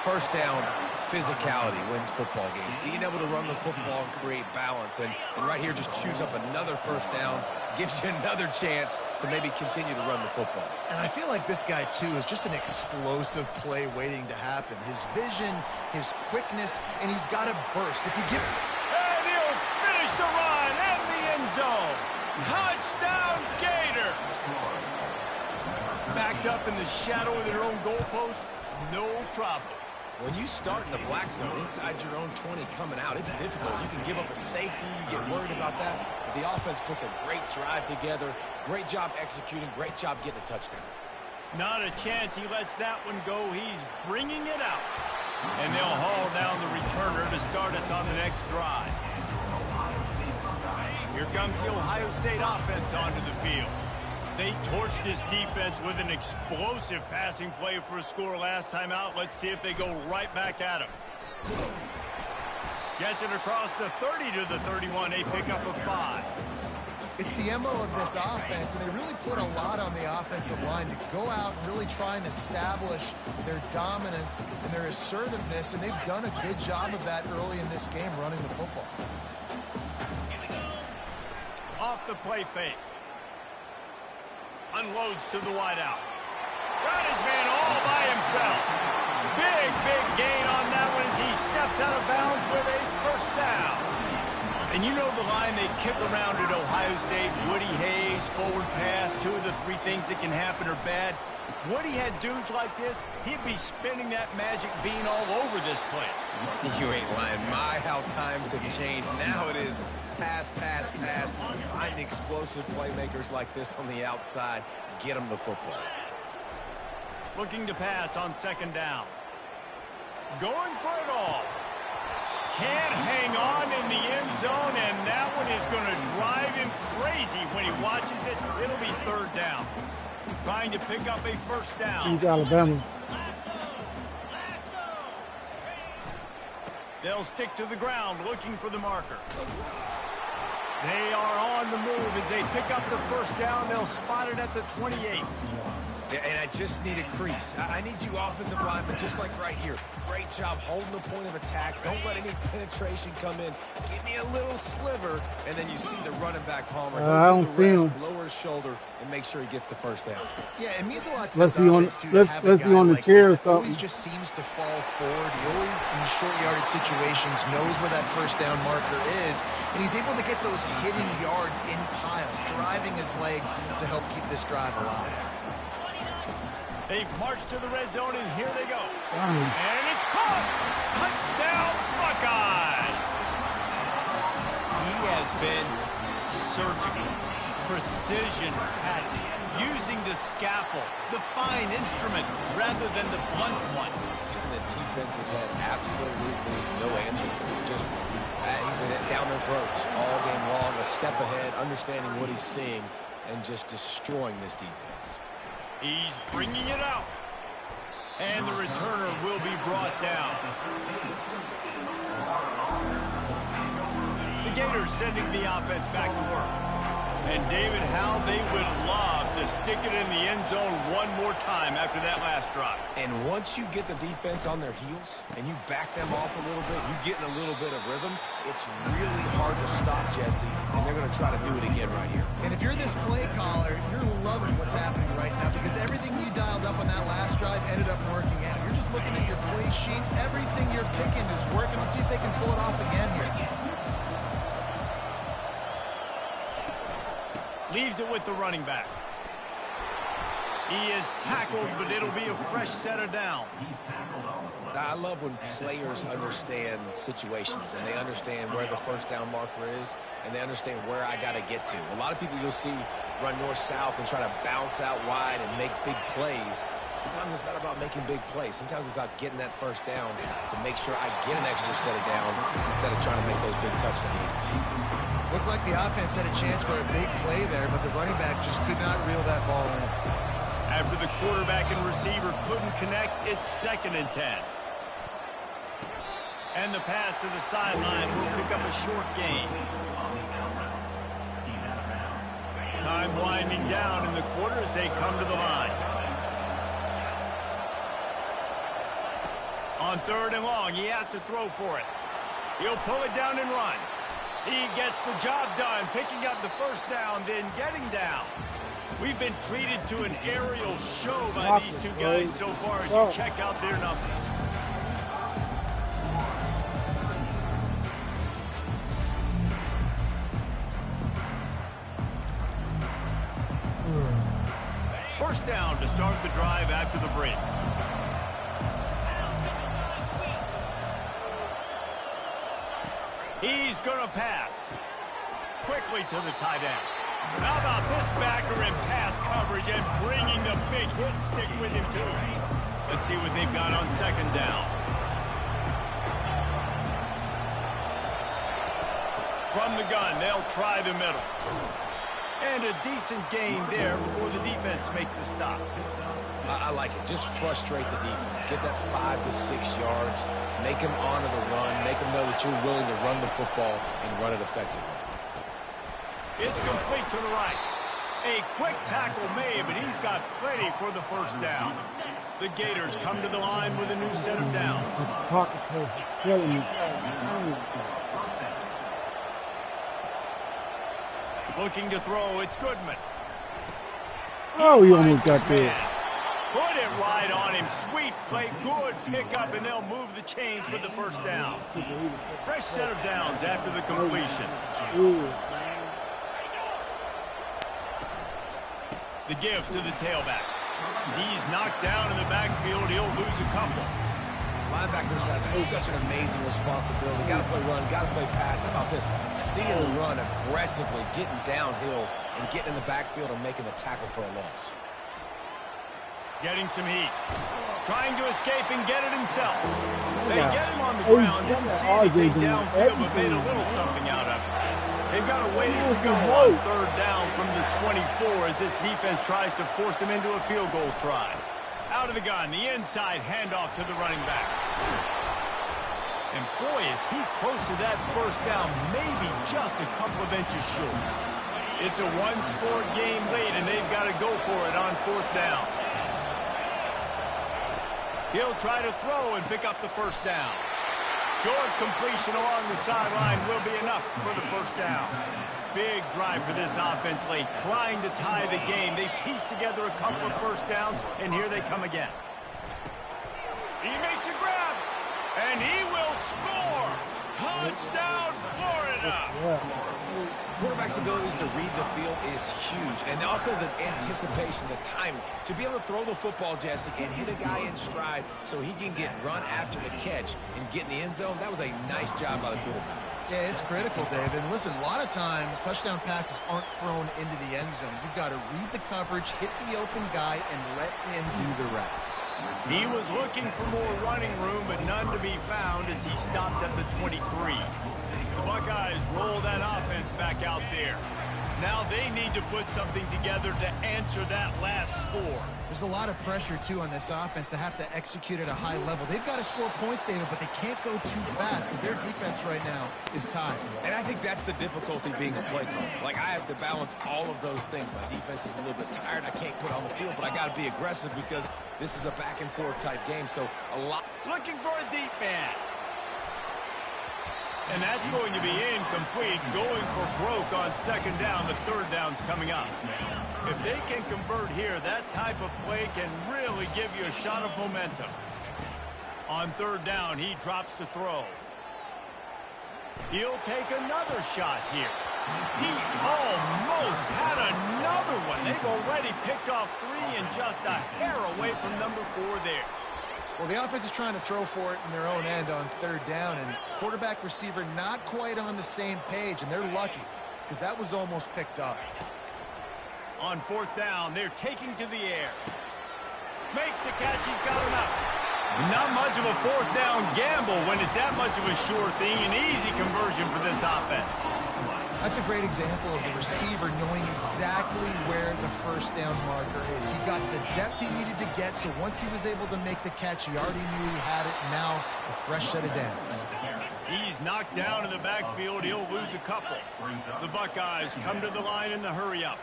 First down, physicality wins football games. Being able to run the football and create balance. And right here, just choose up another first down. Gives you another chance to maybe continue to run the football. And I feel like this guy, too, is just an explosive play waiting to happen. His vision, his quickness, and he's got a burst. If you give... And he'll finish the run in the end zone. Touchdown, Gator! Backed up in the shadow of their own goalpost, no problem. When you start in the black zone inside your own 20 coming out, it's difficult. You can give up a safety, you get worried about that. But the offense puts a great drive together. Great job executing, great job getting a touchdown. Not a chance he lets that one go. He's bringing it out. And they'll haul down the returner to start us on the next drive. Here comes the Ohio State offense onto the field. They torched this defense with an explosive passing play for a score last time out. Let's see if they go right back at him. Gets it across the 30 to the 31. They pick up a 5. It's the MO of this offense, and they really put a lot on the offensive line to go out and really try and establish their dominance and their assertiveness, and they've done a good job of that early in this game running the football. Off the play fake. Unloads to the wideout. Got his man all by himself. Big gain on that one as he steps out of bounds with a first down. And you know the line they kick around at Ohio State, Woody Hayes, forward pass, 2 of the 3 things that can happen are bad. Woody had dudes like this, he'd be spinning that magic bean all over this place. You ain't lying. My, how times have changed. Now it is pass, pass, pass. Find explosive playmakers like this on the outside. Get them the football. Looking to pass on 2nd down. Going for it all. Can't hang on in the end zone, and that one is going to drive him crazy when he watches it. It'll be 3rd down. Trying to pick up a 1st down. He's Alabama. They'll stick to the ground looking for the marker. They are on the move as they pick up the 1st down. They'll spot it at the 28. Yeah, and I just need a crease. I need you offensive linemen, just like right here. Great job holding the point of attack. Don't let any penetration come in. Give me a little sliver, and then you see the running back Palmer. I don't feel him. Lower his shoulder and make sure he gets the 1st down. Yeah, it means a lot to Let's this be on. offense, too, to have a Let's guy be on the like chair or this that something. always just seems to fall forward. He always, in these short yardage situations, knows where that 1st down marker is, and he's able to get those hidden yards in piles, driving his legs to help keep this drive alive. They've marched to the red zone, and here they go. And it's caught. Touchdown, Buckeyes. He has been surgical, precision passing, using the scalpel, the fine instrument, rather than the blunt one. And the defense has had absolutely no answer for him. Just he's been down their throats all game long, a step ahead, understanding what he's seeing, and just destroying this defense. He's bringing it out. And the returner will be brought down. The Gators sending the offense back to work. And David, how they would love to stick it in the end zone one more time after that last drive. And once you get the defense on their heels and you back them off a little bit, you get in a little bit of rhythm, it's really hard to stop, Jesse, and they're going to try to do it again right here. And if you're this play caller, you're loving what's happening right now because everything you dialed up on that last drive ended up working out. You're just looking at your play sheet. Everything you're picking is working. Let's see if they can pull it off again here. Leaves it with the running back. He is tackled, but it'll be a fresh set of downs. I love when players understand situations and they understand where the 1st down marker is and they understand where I got to get to. A lot of people you'll see run north-south and try to bounce out wide and make big plays. Sometimes it's not about making big plays. Sometimes it's about getting that 1st down to make sure I get an extra set of downs instead of trying to make those big touchdown runs. Looked like the offense had a chance for a big play there, but the running back just could not reel that ball in. After the quarterback and receiver couldn't connect, it's 2nd and 10. And the pass to the sideline will pick up a short gain. Time winding down in the quarter as they come to the line. On 3rd and long, he has to throw for it. He'll pull it down and run. He gets the job done, picking up the 1st down, then getting down. We've been treated to an aerial show by these two guys so far as you check out their numbers. First down to start the drive after the break. He's going to pass. Quickly to the tight end. How about this backer in pass coverage and bringing the big hit stick with him, too? Let's see what they've got on 2nd down. From the gun, they'll try the middle. And a decent gain there before the defense makes the stop. I like it. Just frustrate the defense. Get that 5 to 6 yards. Make them honor the run. Make them know that you're willing to run the football and run it effectively. It's complete to the right. A quick tackle made, but he's got plenty for the 1st down. The Gators come to the line with a new set of downs. Looking to throw, it's Goodman. Oh, he almost got there. Put it right on him. Sweet play. Good pickup, and they'll move the chains with the first down. Fresh set of downs after the completion. The give to the tailback. He's knocked down in the backfield. He'll lose a couple. Linebackers have such an amazing responsibility. Got to play run, got to play pass. How about this? Seeing the run aggressively, getting downhill, and getting in the backfield and making the tackle for a loss. Getting some heat. Trying to escape and get it himself. They get him on the ground. Didn't see anything downfield, but made a little something out of it. They've got a ways to go on third down from the 24 as this defense tries to force him into a field goal try. Out of the gun, the inside handoff to the running back. And boy, is he close to that first down, maybe just a couple of inches short. It's a one-score game late, and they've got to go for it on fourth down. He'll try to throw and pick up the first down. Short completion along the sideline will be enough for the first down. Big drive for this offense late, trying to tie the game. They pieced together a couple of first downs, and here they come again. He makes a grab, and he will score. Touchdown, Florida. Quarterback's abilities to read the field is huge, and also the anticipation, the timing. To be able to throw the football, Jesse, and hit a guy in stride so he can get run after the catch and get in the end zone, that was a nice job by the quarterback. Yeah, it's critical, David. Listen, a lot of times touchdown passes aren't thrown into the end zone. You've got to read the coverage, hit the open guy, and let him do the rest. He was looking for more running room, but none to be found as he stopped at the 23. The Buckeyes roll that offense back out there. Now they need to put something together to answer that last score. There's a lot of pressure, too, on this offense to have to execute at a high level. They've got to score points, David, but they can't go too fast because their defense right now is tied. And I think that's the difficulty being a play caller. Like, I have to balance all of those things. My defense is a little bit tired. I can't put on the field, but I got to be aggressive because this is a back-and-forth type game, so a lot. Looking for a deep man. And that's going to be incomplete, going for broke on second down. The third down's coming up. If they can convert here, that type of play can really give you a shot of momentum. On third down, he drops to throw. He'll take another shot here. He almost had another one. They've already picked off three and just a hair away from number 4 there. Well, the offense is trying to throw for it in their own end on third down, and quarterback receiver not quite on the same page, and they're lucky because that was almost picked up. On fourth down, they're taking to the air. Makes the catch, he's got enough. Not much of a fourth down gamble when it's that much of a sure thing, an easy conversion for this offense. That's a great example of the receiver knowing exactly where the first down marker is. He got the depth he needed to get, so once he was able to make the catch, he already knew he had it. Now, a fresh set of downs. He's knocked down in the backfield. He'll lose a couple. The Buckeyes come to the line in the hurry-up.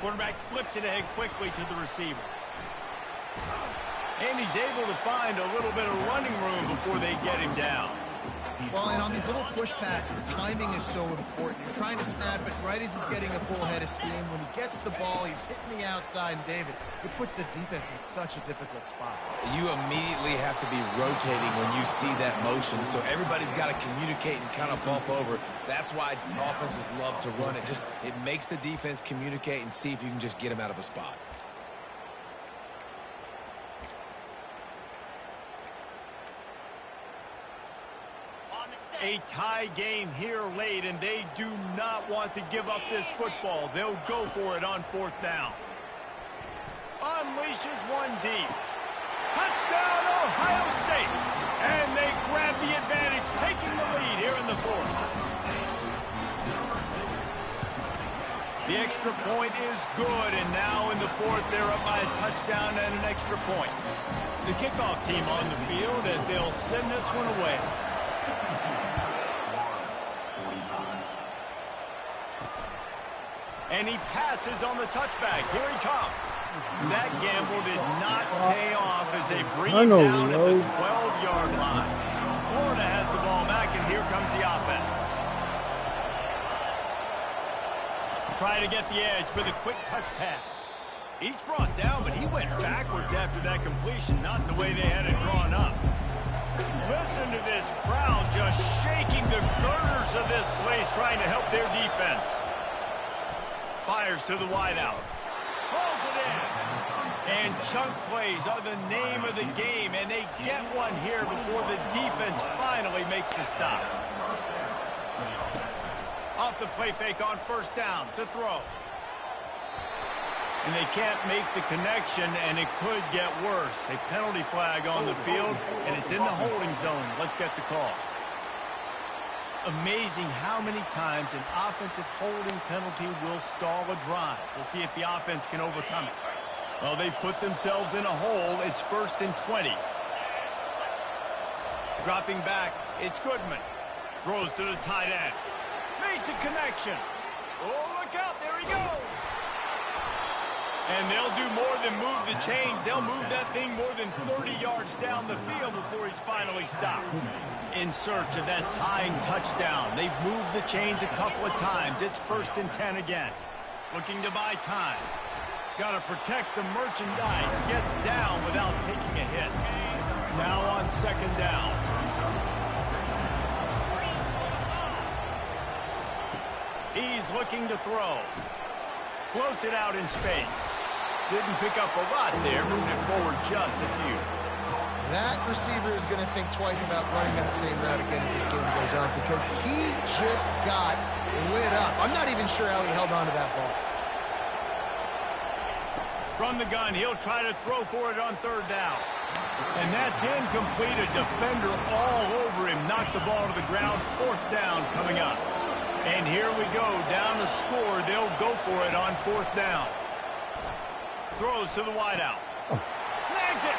Quarterback flips it ahead quickly to the receiver. And he's able to find a little bit of running room before they get him down. Well, and on these little push passes, timing is so important. You're trying to snap it right as he's getting a full head of steam. When he gets the ball, he's hitting the outside, and David, it puts the defense in such a difficult spot. You immediately have to be rotating when you see that motion, so everybody's got to communicate and kind of bump over. That's why offenses love to run it. It makes the defense communicate and see if you can just get him out of a spot. A tie game here late, and they do not want to give up this football. They'll go for it on fourth down. Unleashes one deep. Touchdown, Ohio State. And they grab the advantage, taking the lead here in the fourth. The extra point is good, and now in the fourth, they're up by a touchdown and an extra point. The kickoff team on the field as they'll send this one away. And he passes on the touchback. Here he comes. That gamble did not pay off as they bring him down at the 12-yard line. Florida has the ball back, and here comes the offense. Try to get the edge with a quick touch pass. He's brought down, but he went backwards after that completion, not the way they had it drawn up. Listen to this crowd just shaking the girders of this place, trying to help their defense. Fires to the wideout. Rolls it in. And chunk plays are the name of the game, and they get one here before the defense finally makes the stop. Off the play fake on first down to throw. And they can't make the connection, and it could get worse. A penalty flag on the field, and it's in the holding zone. Let's get the call. Amazing how many times an offensive holding penalty will stall a drive. We'll see if the offense can overcome it. Well, they've put themselves in a hole. It's 1st and 20. Dropping back, it's Goodman. Throws to the tight end. Makes a connection. Oh, look out, there he goes. And they'll do more than move the chains. They'll move that thing more than 30 yards down the field before he's finally stopped. In search of that tying touchdown. They've moved the chains a couple of times. It's 1st and 10 again. Looking to buy time. Got to protect the merchandise. Gets down without taking a hit. Now on 2nd down. He's looking to throw. Floats it out in space. Didn't pick up a lot there, moving it forward just a few. That receiver is going to think twice about running that same route again as this game goes on because he just got lit up. I'm not even sure how he held on to that ball. From the gun, he'll try to throw for it on 3rd down. And that's incomplete. A defender all over him. Knocked the ball to the ground. 4th down coming up. And here we go. Down to score. They'll go for it on 4th down. Throws to the wideout. Snags it.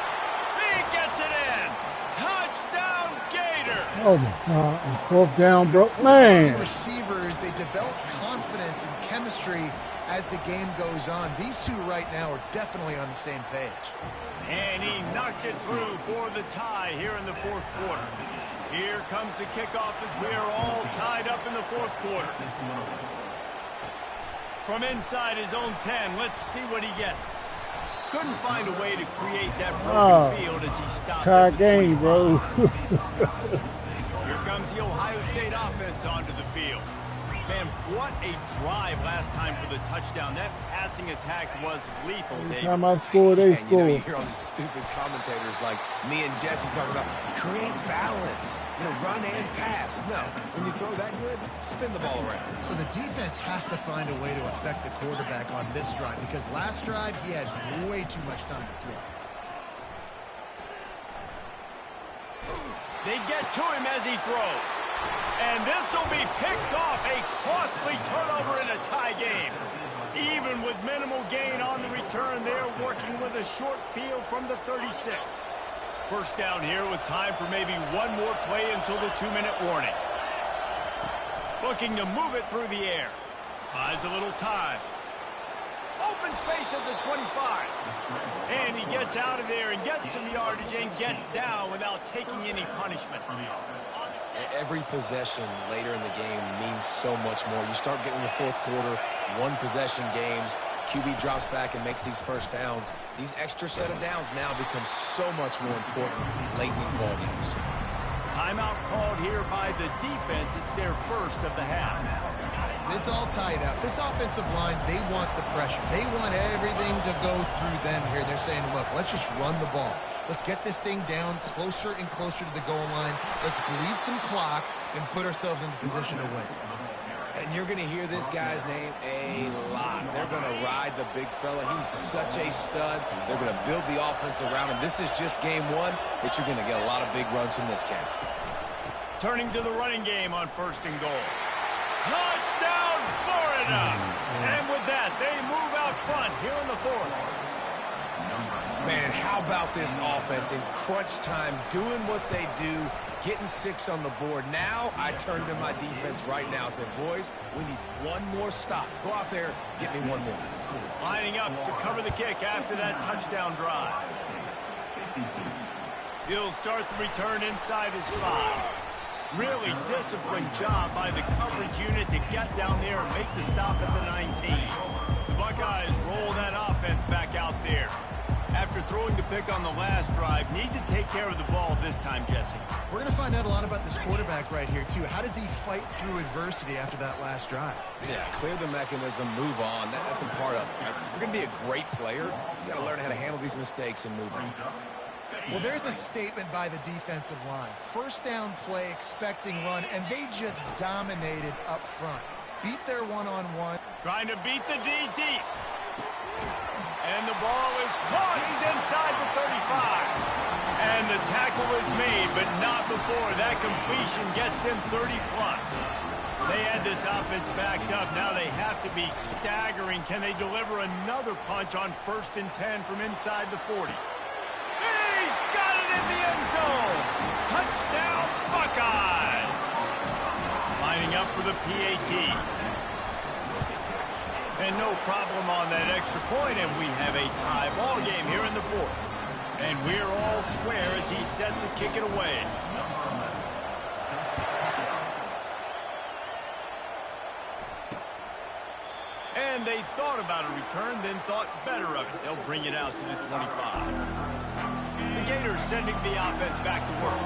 He gets it in. Touchdown, Gator. Oh, my God. 4th down, bro. Man. Receivers, they develop confidence and chemistry as the game goes on. These two right now are definitely on the same page. And he knocks it through for the tie here in the 4th quarter. Here comes the kickoff as we are all tied up in the 4th quarter. From inside his own 10, let's see what he gets. Couldn't find a way to create that broken field as he stopped. Tie game, bro. Here comes the Ohio State offense onto the field. Man, what a drive last time for the touchdown. That passing attack was lethal, David. Every time I score, they score. You hear all these stupid commentators like me and Jesse talking about create balance, run and pass. No, when you throw that good, spin the ball around. So the defense has to find a way to affect the quarterback on this drive because last drive he had way too much time to throw. They get to him as he throws. And this will be picked off. A costly turnover in a tie game. Even with minimal gain on the return, they're working with a short field from the 36. 1st down here with time for maybe one more play until the 2-minute warning. Looking to move it through the air. Buys a little time. Open space at the 25. And he gets out of there and gets some yardage and gets down without taking any punishment. Every possession later in the game means so much more. You start getting the 4th quarter, 1-possession games, QB drops back and makes these 1st downs. These extra set of downs now become so much more important late in these ball games. Timeout called here by the defense. It's their 1st of the half. It's all tied up. This offensive line, they want the pressure. They want everything to go through them here. They're saying, look, let's just run the ball. Let's get this thing down closer and closer to the goal line. Let's bleed some clock and put ourselves into position to win. And you're going to hear this guy's name a lot. They're going to ride the big fella. He's such a stud. They're going to build the offense around him. This is just game 1, but you're going to get a lot of big runs from this guy. Turning to the running game on 1st and goal. Touchdown, Florida! And with that, they move out front here in the 4th. Man, how about this offense in crunch time, doing what they do, getting 6 on the board. Now, I turn to my defense right now and say, boys, we need one more stop. Go out there, get me one more. Lining up to cover the kick after that touchdown drive. He'll start the return inside his 5. Really disciplined job by the coverage unit to get down there and make the stop at the 19. The Buckeyes roll that offense back throwing the pick on the last drive. Need to take care of the ball this time, Jesse. We're going to find out a lot about this quarterback right here, too. How does he fight through adversity after that last drive? Yeah, clear the mechanism, move on. That's a part of it. Right? If you're going to be a great player, you got to learn how to handle these mistakes and move on. Well, there's a statement by the defensive line. First down play, expecting run, and they just dominated up front. Beat their one-on-one. Trying to beat the D deep. And the ball is caught. He's inside the 35. And the tackle is made, but not before. That completion gets them 30-plus. They had this offense backed up. Now they have to be staggering. Can they deliver another punch on 1st and 10 from inside the 40? He's got it in the end zone. Touchdown, Buckeyes. Lining up for the PAT. And no problem on that extra point, and we have a tie ball game here in the 4th. And we're all square as he's set to kick it away. And they thought about a return, then thought better of it. They'll bring it out to the 25. The Gators sending the offense back to work.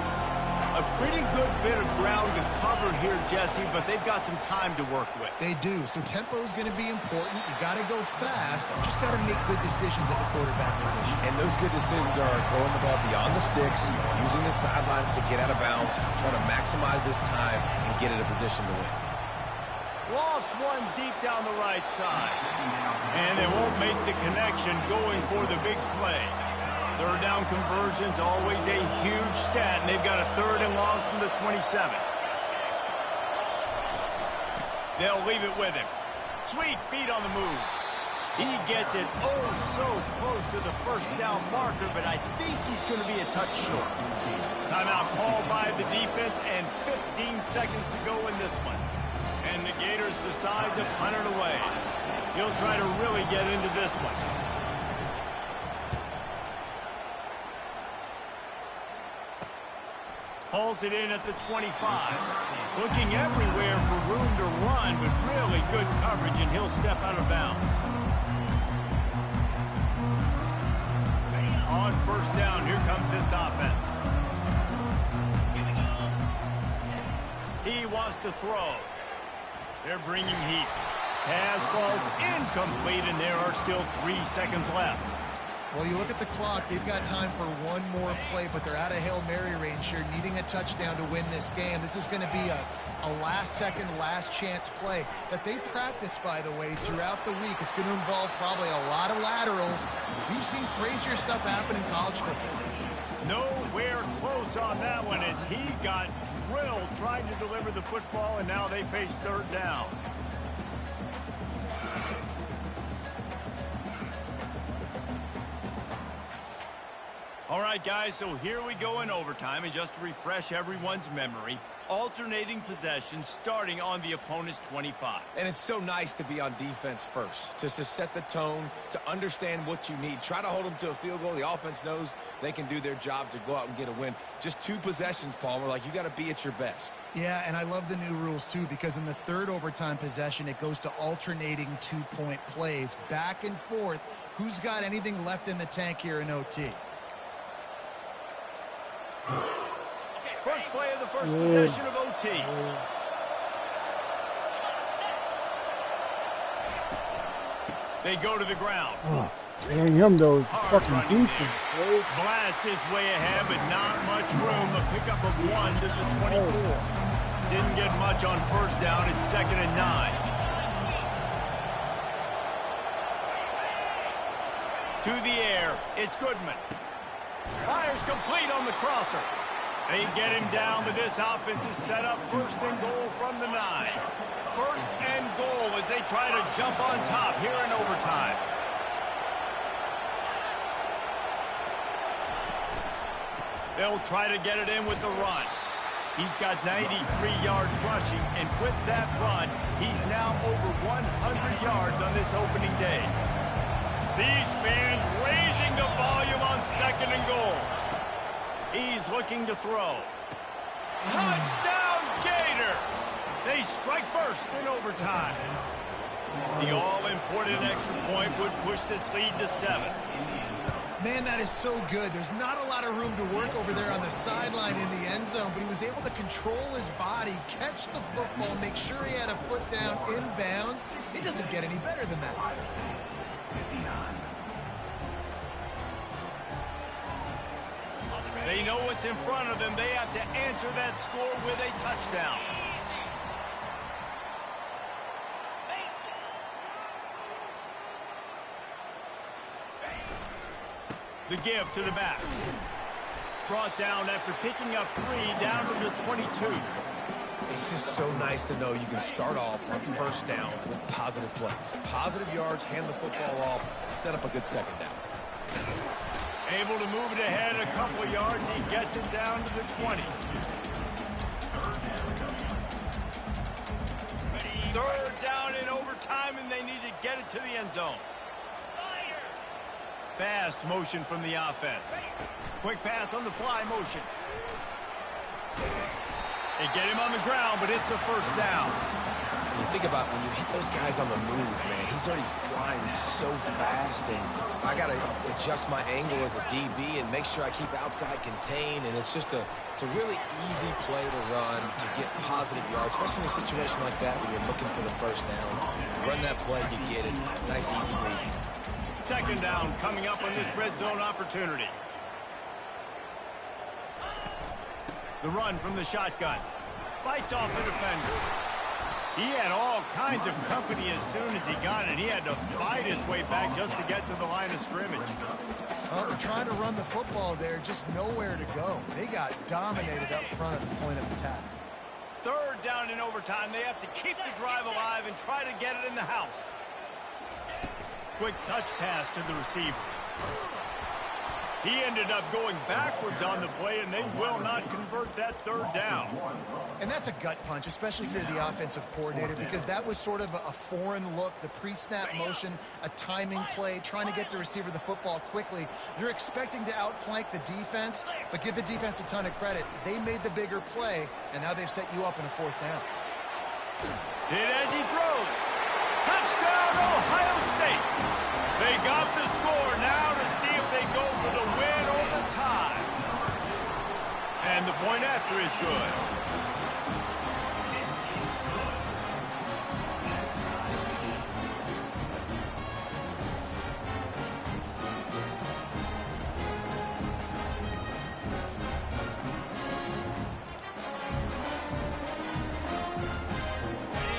A pretty good bit of ground to cover here, Jesse, but they've got some time to work with. They do, so tempo is going to be important. You got to go fast. You just got to make good decisions at the quarterback position. And those good decisions are throwing the ball beyond the sticks, using the sidelines to get out of bounds, trying to maximize this time and get in a position to win. Lost one deep down the right side. And they won't make the connection going for the big play. Third down conversion's always a huge stat, and they've got a 3rd and long from the 27. They'll leave it with him. Sweet feet on the move. He gets it oh so close to the 1st down marker, but I think he's going to be a touch short. Timeout called by the defense, and 15 seconds to go in this one. And the Gators decide to punt it away. He'll try to really get into this one. Hauls it in at the 25. Looking everywhere for room to run, but really good coverage, and he'll step out of bounds. On 1st down, here comes this offense. He wants to throw. They're bringing heat. Pass falls incomplete, and there are still 3 seconds left. Well, you look at the clock, they've got time for one more play, but they're out of Hail Mary range here, needing a touchdown to win this game. This is going to be a last-second, last-chance play that they practice, by the way, throughout the week. It's going to involve probably a lot of laterals. We've seen crazier stuff happen in college football. Nowhere close on that one as he got drilled trying to deliver the football, and now they face 3rd down. All right, guys, so here we go in overtime, and just to refresh everyone's memory, alternating possession starting on the opponent's 25. And it's so nice to be on defense first, just to set the tone, to understand what you need. Try to hold them to a field goal. The offense knows they can do their job to go out and get a win. Just 2 possessions, Palmer, like you got to be at your best. Yeah, and I love the new rules, too, because in the 3rd overtime possession, it goes to alternating 2-point plays, back and forth. Who's got anything left in the tank here in OT? First play of the first possession of OT. They go to the ground. Dang him, though. Fucking decent. Blast his way ahead, but not much room. A pickup of 1 to the 24. Didn't get much on 1st down. It's 2nd and 9. To the air. It's Goodman. Fires complete on the crosser. They get him down, but this offense is set up 1st and goal from the 9. 1st and goal as they try to jump on top here in overtime. They'll try to get it in with the run. He's got 93 yards rushing, and with that run, he's now over 100 yards on this opening day. These fans raising the volume on 2nd and goal. He's looking to throw. Touchdown, Gators! They strike first in overtime. The all-important extra point would push this lead to 7. Man, that is so good. There's not a lot of room to work over there on the sideline in the end zone, but he was able to control his body, catch the football, make sure he had a foot down inbounds. It doesn't get any better than that. They know what's in front of them. They have to answer that score with a touchdown. The give to the back. Brought down after picking up 3 down to the 22. It's just so nice to know you can start off on first down with positive plays. Positive yards, hand the football off, set up a good second down. Able to move it ahead a couple of yards. He gets it down to the 20. Third down in overtime, and they need to get it to the end zone. Fast motion from the offense. Quick pass on the fly motion. They get him on the ground, but it's a first down. You think about when you hit those guys on the move, man, he's already flying so fast, and I got to adjust my angle as a DB and make sure I keep outside contained, and it's just it's a really easy play to run to get positive yards, especially in a situation like that where you're looking for the first down. You run that play, you get it. Nice, easy, breezy. Second down coming up on this red zone opportunity. The run from the shotgun. Fights off the defender. He had all kinds of company as soon as he got it. He had to fight his way back just to get to the line of scrimmage. Well, they're trying to run the football there, just nowhere to go. They got dominated up front at the point of attack. Third down in overtime. They have to keep the drive alive and try to get it in the house. Quick touch pass to the receiver. He ended up going backwards on the play, and they will not convert that third down. And that's a gut punch, especially if you're the offensive coordinator, because that was sort of a foreign look, the pre-snap motion, a timing play, trying to get the receiver the football quickly. You're expecting to outflank the defense, but give the defense a ton of credit. They made the bigger play, and now they've set you up in a fourth down. Hit as he throws. Touchdown, Ohio State. They got the score now to see if they go for the win or the tie. And the point after is good.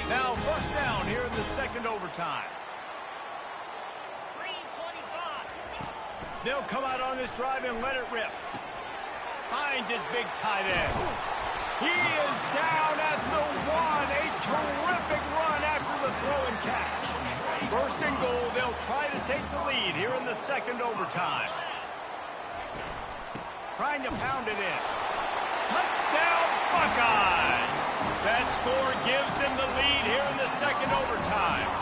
Now first down here in the second overtime. They'll come out on this drive and let it rip. Finds his big tight end. He is down at the 1. A terrific run after the throw and catch. First and goal, they'll try to take the lead here in the second overtime. Trying to pound it in. Touchdown, Buckeyes! That score gives them the lead here in the second overtime.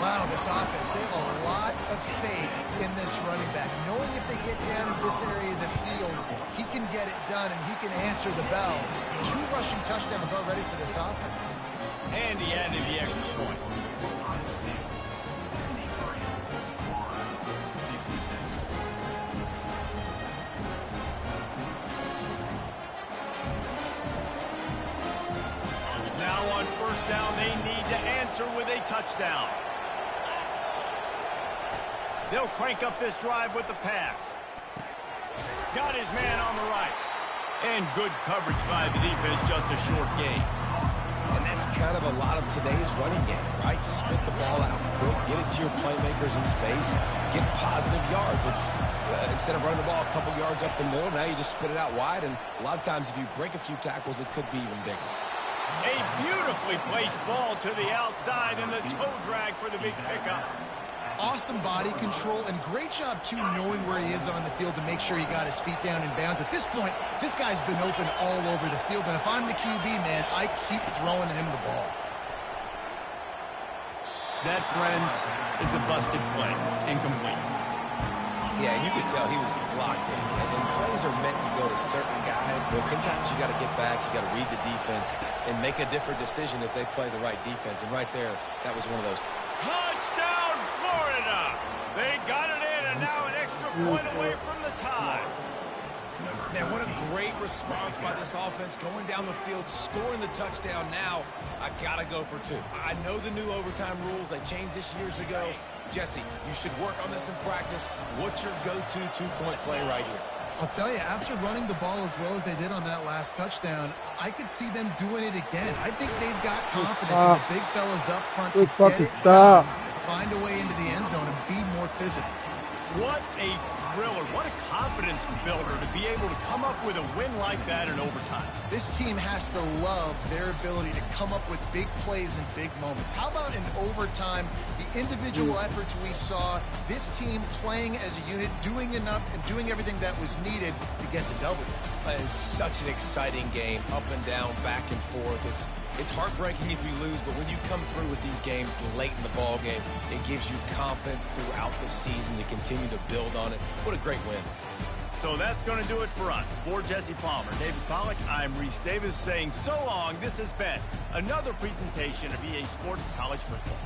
Wow, this offense, they have a lot of faith in this running back. Knowing if they get down in this area of the field, he can get it done and he can answer the bell. 2 rushing touchdowns already for this offense. And he added the extra point. Now on first down, they need to answer with a touchdown. They'll crank up this drive with the pass. Got his man on the right. And good coverage by the defense, just a short gain. And that's kind of a lot of today's running game, right? Spit the ball out quick, get it to your playmakers in space, get positive yards. It's instead of running the ball a couple yards up the middle, now you just spit it out wide, and a lot of times if you break a few tackles, it could be even bigger. A beautifully placed ball to the outside, and the toe drag for the big pickup. Awesome body control, and great job, too, knowing where he is on the field to make sure he got his feet down in bounds. At this point, this guy's been open all over the field, and if I'm the QB, man, I keep throwing him the ball. That, friends, is a busted play. Incomplete. Yeah, you could tell he was locked in. And plays are meant to go to certain guys, but sometimes you got to get back, you got to read the defense, and make a different decision if they play the right defense. And right there, that was one of those. Touchdown, Florida! They got it in, and now an extra point away from the tie. Man, what a great response by this offense, going down the field, scoring the touchdown. Now, I got to go for two. I know the new overtime rules, they changed this years ago. Jesse, you should work on this in practice. What's your go-to two-point play right here? I'll tell you, after running the ball as well as they did on that last touchdown, I could see them doing it again. I think they've got confidence in the big fellas up front to get it done, find a way into the end zone, and be more physical. What a thriller. What a confidence builder to be able to come up with a win like that in overtime. This team has to love their ability to come up with big plays and big moments. How about in overtime, the individual efforts we saw, this team playing as a unit, doing enough and doing everything that was needed to get the W. It's such an exciting game, up and down, back and forth. It's heartbreaking if you lose, but when you come through with these games late in the ball game, it gives you confidence throughout the season to continue to build on it. What a great win. So that's going to do it for us. For Jesse Palmer, David Pollack, I'm Reese Davis saying so long. This has been another presentation of EA Sports College Football.